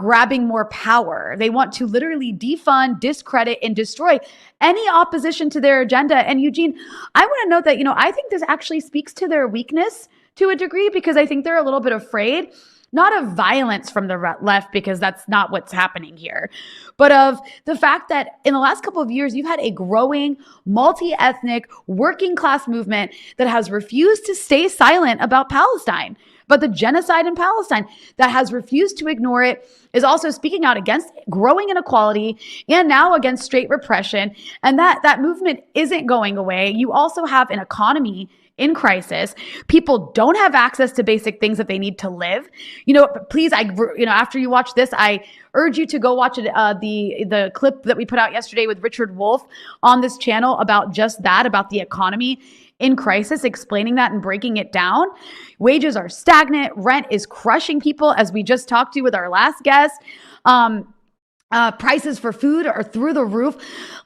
grabbing more power. They want to literally defund, discredit, and destroy any opposition to their agenda. And Eugene, I want to note that, I think this actually speaks to their weakness to a degree, because I think they're a little bit afraid, not of violence from the left, because that's not what's happening here, but of the fact that in the last couple of years, you've had a growing multi-ethnic working class movement that has refused to stay silent about Palestine, but the genocide in Palestine, that has refused to ignore it, is also speaking out against growing inequality and now against straight repression. And that movement isn't going away. You also have an economy in crisis. People don't have access to basic things that they need to live. Please, after you watch this, I urge you to go watch it, the clip that we put out yesterday with Richard Wolff on this channel about just that, about the economy in crisis, explaining that and breaking it down. Wages are stagnant. Rent is crushing people, as we just talked to with our last guest. Prices for food are through the roof.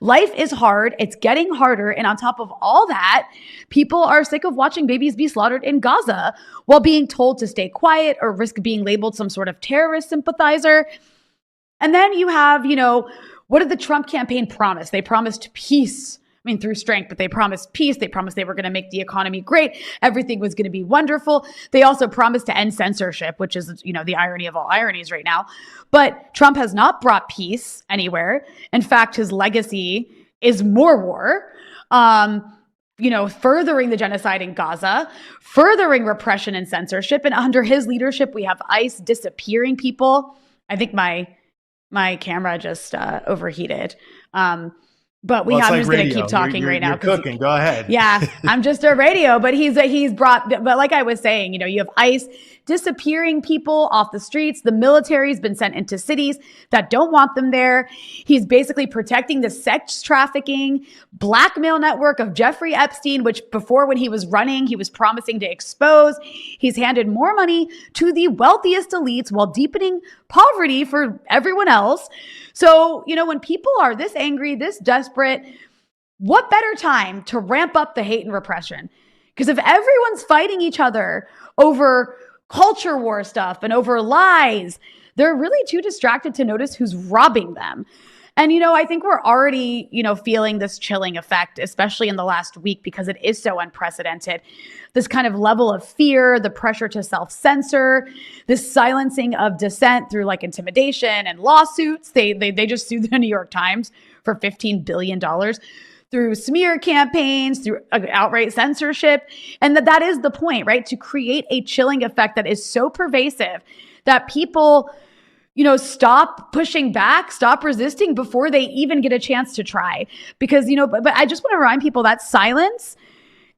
Life is hard. It's getting harder. And on top of all that, people are sick of watching babies be slaughtered in Gaza while being told to stay quiet or risk being labeled some sort of terrorist sympathizer. And then you have, what did the Trump campaign promise? They promised peace. Through strength, but they promised peace. They promised they were going to make the economy great. Everything was going to be wonderful. They also promised to end censorship, which is, the irony of all ironies right now. But Trump has not brought peace anywhere. In fact, his legacy is more war, furthering the genocide in Gaza, furthering repression and censorship. And under his leadership, we have ICE disappearing people. I think my camera just overheated. But I'm just going to keep talking right now. You're cooking. Go ahead. Yeah, I'm just a radio, but he's brought, but like I was saying, you have ICE disappearing people off the streets. The military's been sent into cities that don't want them there. He's basically protecting the sex trafficking, blackmail network of Jeffrey Epstein, which before, when he was running, he was promising to expose. He's handed more money to the wealthiest elites while deepening poverty for everyone else. So, when people are this angry, this desperate, what better time to ramp up the hate and repression? Because if everyone's fighting each other over culture war stuff and over lies, they're really too distracted to notice who's robbing them. And, I think we're already, feeling this chilling effect, especially in the last week, because it is so unprecedented. This kind of level of fear, the pressure to self-censor, this silencing of dissent through like intimidation and lawsuits. They just sued the New York Times for $15 billion through smear campaigns, through outright censorship. And that is the point, right? To create a chilling effect that is so pervasive that people stop pushing back, stop resisting before they even get a chance to try. Because, but I just want to remind people that silence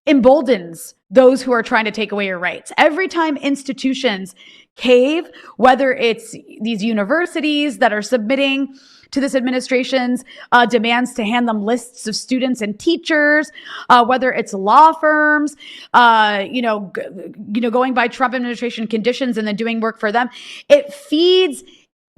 emboldens those who are trying to take away your rights. Every time institutions cave, whether it's these universities that are submitting to this administration's demands to hand them lists of students and teachers, whether it's law firms, going by Trump administration conditions and then doing work for them, it feeds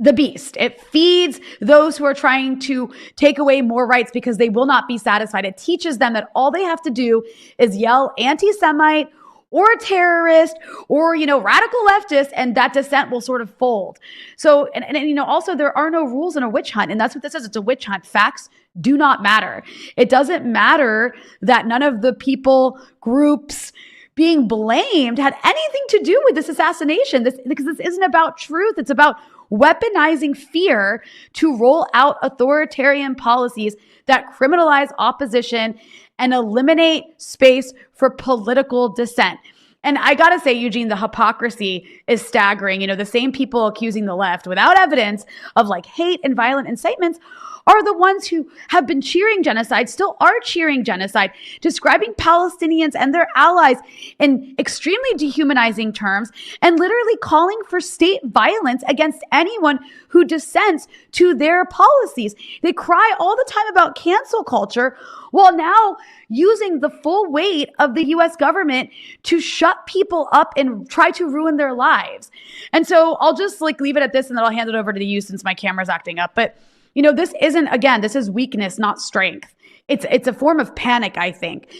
the beast. It feeds those who are trying to take away more rights because they will not be satisfied. It teaches them that all they have to do is yell anti-Semite or terrorist or, radical leftist, and that dissent will sort of fold. So, and also there are no rules in a witch hunt. And that's what this is. It's a witch hunt. Facts do not matter. It doesn't matter that none of the people, groups being blamed had anything to do with this assassination. Because this isn't about truth. It's about weaponizing fear to roll out authoritarian policies that criminalize opposition and eliminate space for political dissent. And I gotta say, Eugene, the hypocrisy is staggering. The same people accusing the left without evidence of like hate and violent incitements are the ones who have been cheering genocide, still are cheering genocide, describing Palestinians and their allies in extremely dehumanizing terms, and literally calling for state violence against anyone who dissents to their policies. They cry all the time about cancel culture, while now using the full weight of the US government to shut people up and try to ruin their lives. And so I'll just leave it at this, and then I'll hand it over to you since my camera's acting up. But this isn't, again, this is weakness, not strength. It's a form of panic, I think.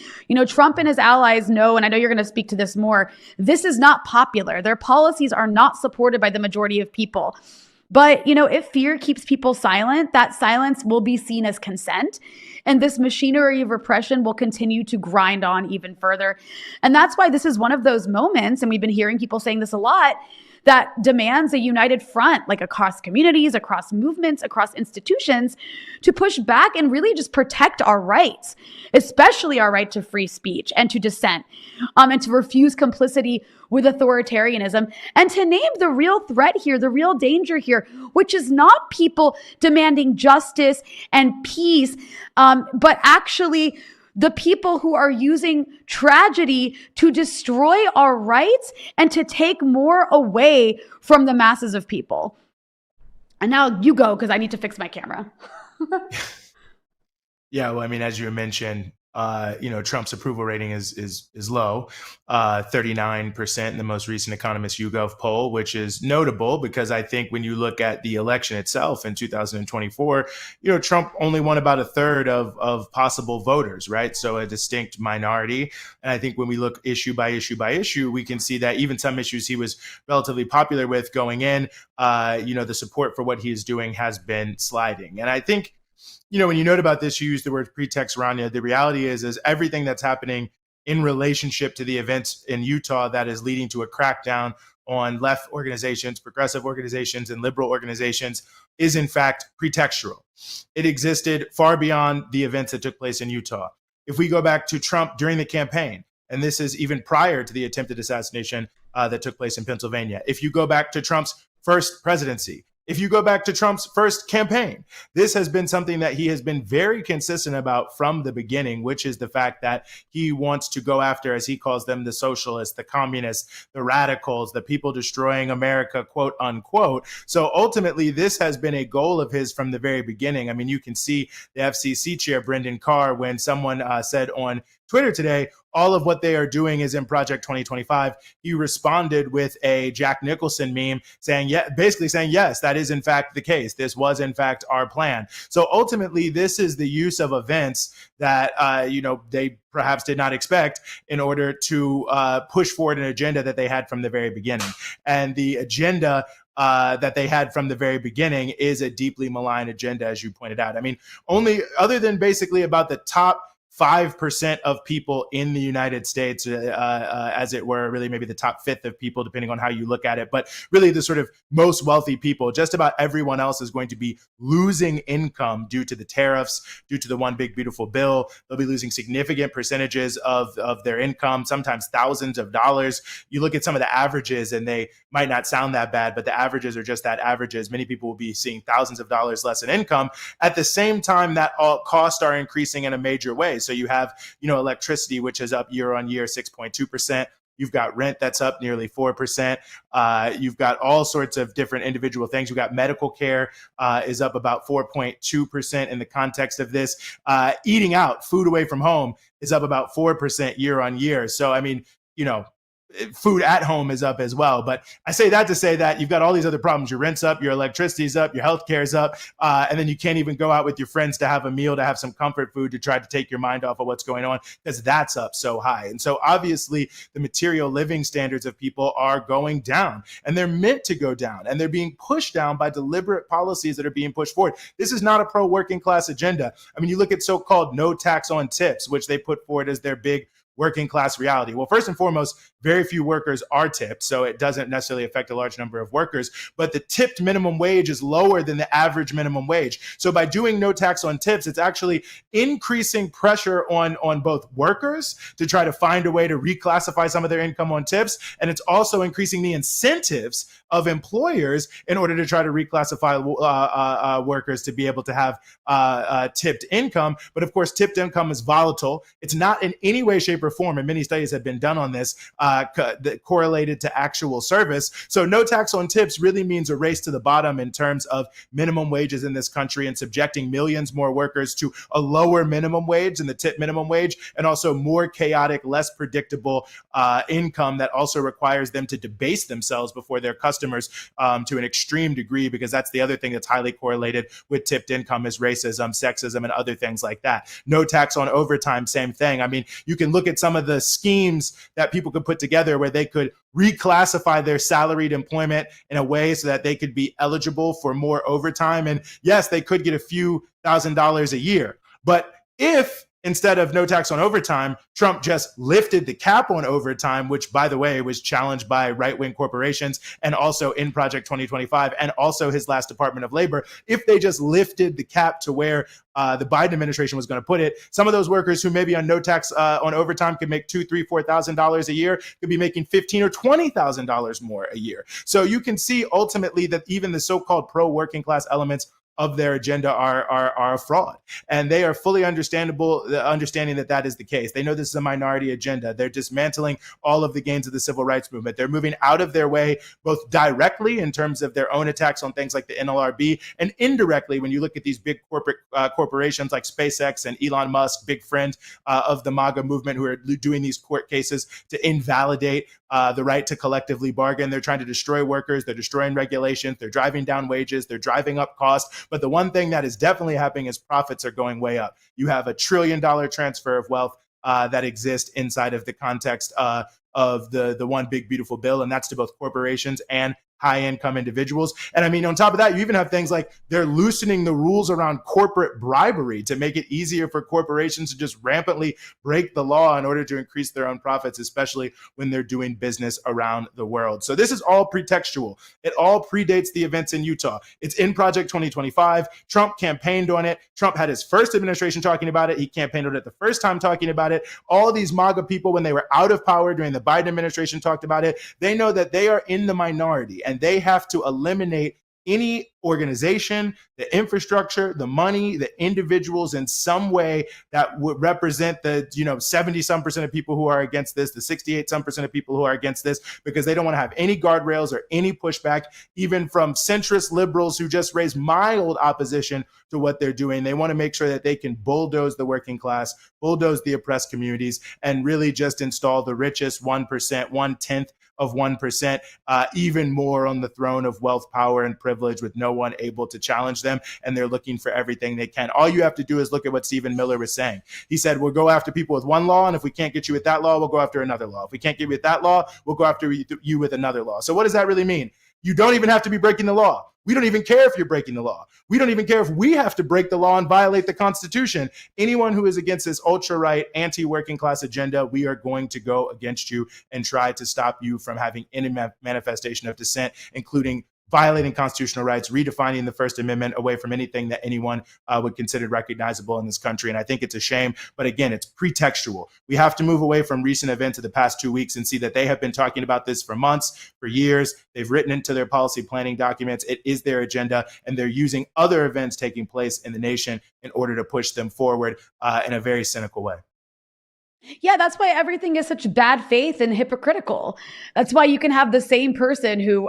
Trump and his allies know, and I know you're going to speak to this more, this is not popular. Their policies are not supported by the majority of people. But, if fear keeps people silent, that silence will be seen as consent. And this machinery of repression will continue to grind on even further. And that's why this is one of those moments, and we've been hearing people saying this a lot, that demands a united front, like across communities, across movements, across institutions, to push back and really just protect our rights, especially our right to free speech and to dissent, and to refuse complicity with authoritarianism, and to name the real threat here, the real danger here, which is not people demanding justice and peace, but actually the people who are using tragedy to destroy our rights and to take more away from the masses of people. And now you go, because I need to fix my camera. Yeah, well, as you mentioned, Trump's approval rating is low, 39% in the most recent Economist YouGov poll, which is notable because I think when you look at the election itself in 2024, Trump only won about a third of possible voters, right? So a distinct minority. And I think when we look issue by issue by issue, we can see that even some issues he was relatively popular with going in, the support for what he is doing has been sliding. And I think when you note about this, you use the word pretext, Rania. The reality is everything that's happening in relationship to the events in Utah that is leading to a crackdown on left organizations, progressive organizations, and liberal organizations is in fact pretextual. It existed far beyond the events that took place in Utah. If we go back to Trump during the campaign, and this is even prior to the attempted assassination that took place in Pennsylvania. If you go back to Trump's first presidency, if you go back to Trump's first campaign, this has been something that he has been very consistent about from the beginning, which is the fact that he wants to go after, as he calls them, the socialists, the communists, the radicals, the people destroying America, quote unquote. So ultimately, this has been a goal of his from the very beginning. You can see the FCC chair, Brendan Carr, when someone said on Twitter today, all of what they are doing is in Project 2025. He responded with a Jack Nicholson meme saying, basically saying, yes, that is in fact the case. This was in fact our plan. So ultimately, this is the use of events that, they perhaps did not expect in order to push forward an agenda that they had from the very beginning. And the agenda that they had from the very beginning is a deeply malign agenda, as you pointed out. I mean, only other than basically about the top 5% of people in the United States, as it were, really maybe the top fifth of people, depending on how you look at it, but really the sort of most wealthy people, just about everyone else is going to be losing income due to the tariffs, due to the one big beautiful bill. They'll be losing significant percentages of their income, sometimes thousands of dollars. You look at some of the averages and they might not sound that bad, but the averages are just that, averages. Many people will be seeing thousands of dollars less in income. At the same time, that all costs are increasing in a major way. So you have, electricity, which is up year on year, 6.2%. You've got rent that's up nearly 4%. You've got all sorts of different individual things. You've got medical care is up about 4.2% in the context of this. Eating out, food away from home is up about 4% year on year. So, I mean, food at home is up as well. But I say that to say that you've got all these other problems. Your rent's up, your electricity's up, your healthcare's up, and then you can't even go out with your friends to have a meal, to have some comfort food, to try to take your mind off of what's going on, because that's up so high. And so obviously the material living standards of people are going down, and they're meant to go down, and they're being pushed down by deliberate policies that are being pushed forward. This is not a pro-working class agenda. I mean, you look at so-called no tax on tips, which they put forward as their big working class reality. Well, first and foremost, very few workers are tipped, so it doesn't necessarily affect a large number of workers, but the tipped minimum wage is lower than the average minimum wage. So by doing no tax on tips, it's actually increasing pressure on both workers to try to find a way to reclassify some of their income on tips, and it's also increasing the incentives of employers in order to try to reclassify workers to be able to have tipped income. But of course, tipped income is volatile. It's not in any way, shape, or form, and many studies have been done on this, correlated to actual service. So no tax on tips really means a race to the bottom in terms of minimum wages in this country, and subjecting millions more workers to a lower minimum wage than the tip minimum wage, and also more chaotic, less predictable income that also requires them to debase themselves before their customers to an extreme degree, because that's the other thing that's highly correlated with tipped income is racism, sexism, and other things like that. No tax on overtime, same thing. I mean, you can look at some of the schemes that people could put together where they could reclassify their salaried employment in a way so that they could be eligible for more overtime. And yes, they could get a few $1,000s a year. But if instead of no tax on overtime, Trump just lifted the cap on overtime, which, by the way, was challenged by right-wing corporations and also in Project 2025 and also his last Department of Labor. If they just lifted the cap to where the Biden administration was going to put it, some of those workers who maybe on no tax on overtime could make $2,000, $3,000, $4,000 a year could be making $15,000 or $20,000 more a year. So you can see ultimately that even the so-called pro-working class elements of their agenda are a fraud, and they are fully understanding that that is the case. They know this is a minority agenda. They're dismantling all of the gains of the civil rights movement. They're moving out of their way, both directly in terms of their own attacks on things like the NLRB, and indirectly when you look at these big corporations like SpaceX and Elon Musk, big friend of the MAGA movement, who are doing these court cases to invalidate the right to collectively bargain. They're trying to destroy workers. They're destroying regulations. They're driving down wages. They're driving up costs. But the one thing that is definitely happening is profits are going way up. You have $1 trillion transfer of wealth that exists inside of the context of the one big beautiful bill, and that's to both corporations and high-income individuals. And I mean, on top of that, you even have things like they're loosening the rules around corporate bribery to make it easier for corporations to just rampantly break the law in order to increase their own profits, especially when they're doing business around the world. So this is all pretextual. It all predates the events in Utah. It's in Project 2025. Trump campaigned on it. Trump had his first administration talking about it. He campaigned on it the first time talking about it. All these MAGA people, when they were out of power during the Biden administration, talked about it. They know that they are in the minority, and they have to eliminate any organization, the infrastructure, the money, the individuals in some way that would represent the 70-some% of people who are against this, the 68-some% of people who are against this, because they don't want to have any guardrails or any pushback, even from centrist liberals who just raise mild opposition to what they're doing. They want to make sure that they can bulldoze the working class, bulldoze the oppressed communities, and really just install the richest 1%, 1/10 of 1%, even more on the throne of wealth, power, and privilege, with no one able to challenge them. And they're looking for everything they can. All you have to do is look at what Stephen Miller was saying. He said, we'll go after people with one law, and if we can't get you with that law, we'll go after another law. If we can't get you with that law, we'll go after you with another law. So what does that really mean? You don't even have to be breaking the law. We don't even care if you're breaking the law. We don't even care if we have to break the law and violate the Constitution. Anyone who is against this ultra-right, anti-working class agenda, we are going to go against you and try to stop you from having any manifestation of dissent, including violating constitutional rights, redefining the First Amendment away from anything that anyone would consider recognizable in this country. And I think it's a shame. But again, it's pretextual. We have to move away from recent events of the past 2 weeks and see that they have been talking about this for months, for years. They've written into their policy planning documents. It is their agenda, and they're using other events taking place in the nation in order to push them forward in a very cynical way. Yeah, that's why everything is such bad faith and hypocritical. That's why you can have the same person who,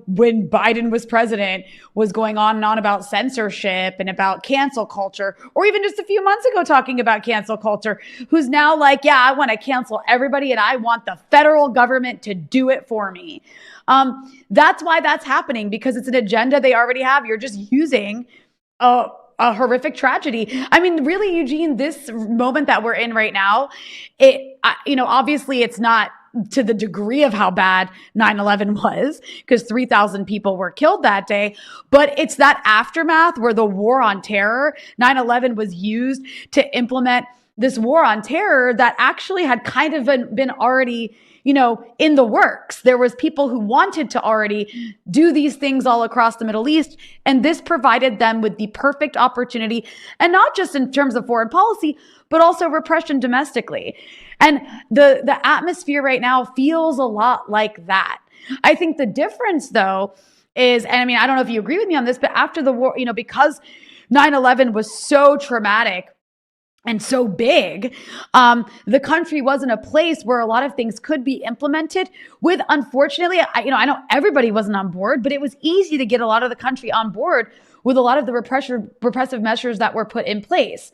when Biden was president, was going on and on about censorship and about cancel culture, or even just a few months ago talking about cancel culture, who's now like, yeah, I want to cancel everybody and I want the federal government to do it for me. That's why that's happening, because it's an agenda they already have. You're just using a horrific tragedy. I mean, really, Eugene, this moment that we're in right now, obviously it's not to the degree of how bad 9/11 was, because 3,000 people were killed that day, but it's that aftermath where the war on terror, 9/11 was used to implement this war on terror that actually had kind of been already in the works. There was people who wanted to already do these things all across the Middle East, and this provided them with the perfect opportunity, and not just in terms of foreign policy, but also repression domestically. And the atmosphere right now feels a lot like that. I think the difference, though, is, and I mean, I don't know if you agree with me on this, but after the war, because 9/11 was so traumatic and so big, the country was in a place where a lot of things could be implemented with, unfortunately, I know everybody wasn't on board, but it was easy to get a lot of the country on board with a lot of the repressive measures that were put in place.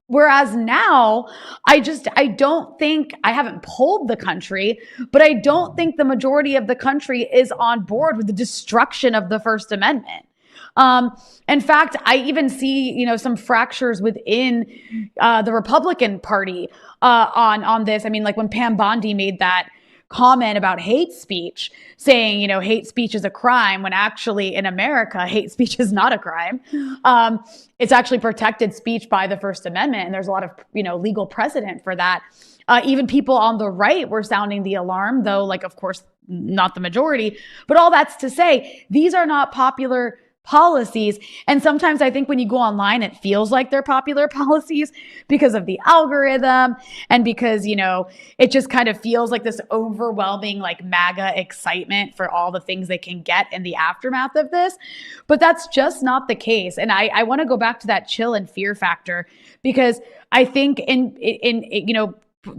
Whereas now, I don't think, I haven't polled the country, but I don't think the majority of the country is on board with the destruction of the First Amendment. In fact, I even see, some fractures within the Republican Party on this. I mean, like when Pam Bondi made that comment about hate speech, saying, hate speech is a crime, when actually in America, hate speech is not a crime. It's actually protected speech by the First Amendment, and there's a lot of, legal precedent for that. Even people on the right were sounding the alarm, though, like, of course, not the majority. But all that's to say, these are not popular policies. And sometimes I think when you go online, it feels like they're popular policies because of the algorithm and because, it just kind of feels like this overwhelming, like MAGA excitement for all the things they can get in the aftermath of this. But that's just not the case. And I want to go back to that chill and fear factor, because I think in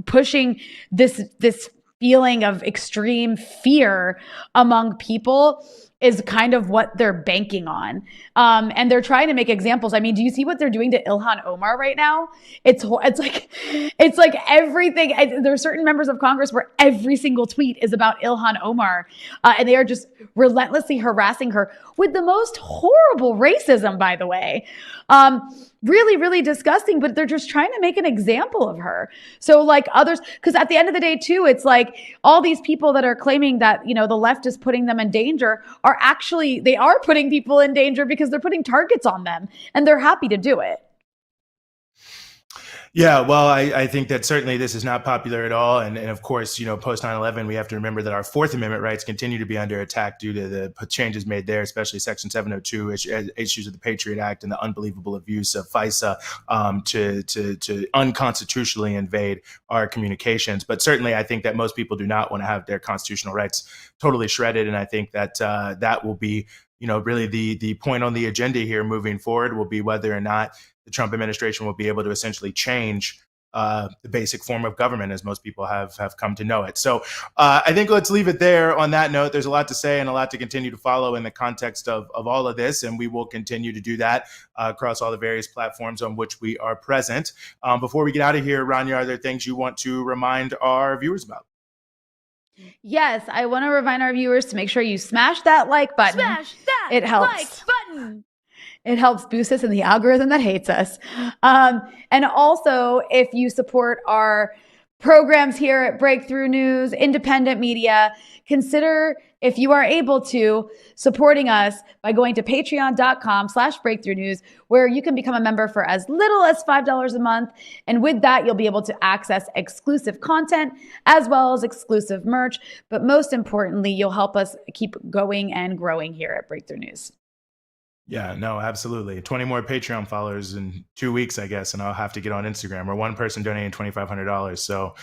pushing this feeling of extreme fear among people is kind of what they're banking on. And they're trying to make examples. I mean, do you see what they're doing to Ilhan Omar right now? It's like everything. There are certain members of Congress where every single tweet is about Ilhan Omar. And they are just relentlessly harassing her with the most horrible racism, by the way. Really, really disgusting, but they're just trying to make an example of her. So like others, because at the end of the day too, it's like all these people that are claiming that, the left is putting them in danger they are putting people in danger because they're putting targets on them, and they're happy to do it. Yeah, well, I think that certainly this is not popular at all. And of course, post 9/11, we have to remember that our Fourth Amendment rights continue to be under attack due to the changes made there, especially Section 702, issues of the Patriot Act, and the unbelievable abuse of FISA to unconstitutionally invade our communications. But certainly, I think that most people do not want to have their constitutional rights totally shredded. And I think that that will be, really the point on the agenda here moving forward will be whether or not the Trump administration will be able to essentially change the basic form of government as most people have come to know it. So I think let's leave it there on that note. There's a lot to say and a lot to continue to follow in the context of all of this, and we will continue to do that across all the various platforms on which we are present. Before we get out of here, Rania, are there things you want to remind our viewers about? Yes, I want to remind our viewers to make sure you smash that like button. Smash that it helps. like button. It helps boost us in the algorithm that hates us. And also, if you support our programs here at Breakthrough News, independent media. Consider, if you are able to, supporting us by going to patreon.com/breakthrough news, where you can become a member for as little as $5 a month. And with that, you'll be able to access exclusive content as well as exclusive merch. But most importantly, you'll help us keep going and growing here at Breakthrough News. Yeah, no, absolutely. 20 more Patreon followers in 2 weeks, I guess, and I'll have to get on Instagram, or one person donating $2,500. So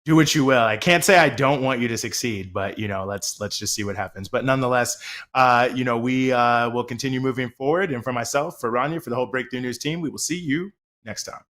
do what you will. I can't say I don't want you to succeed, but let's just see what happens. But nonetheless, we will continue moving forward. And for myself, for Rania, for the whole Breakthrough News team, we will see you next time.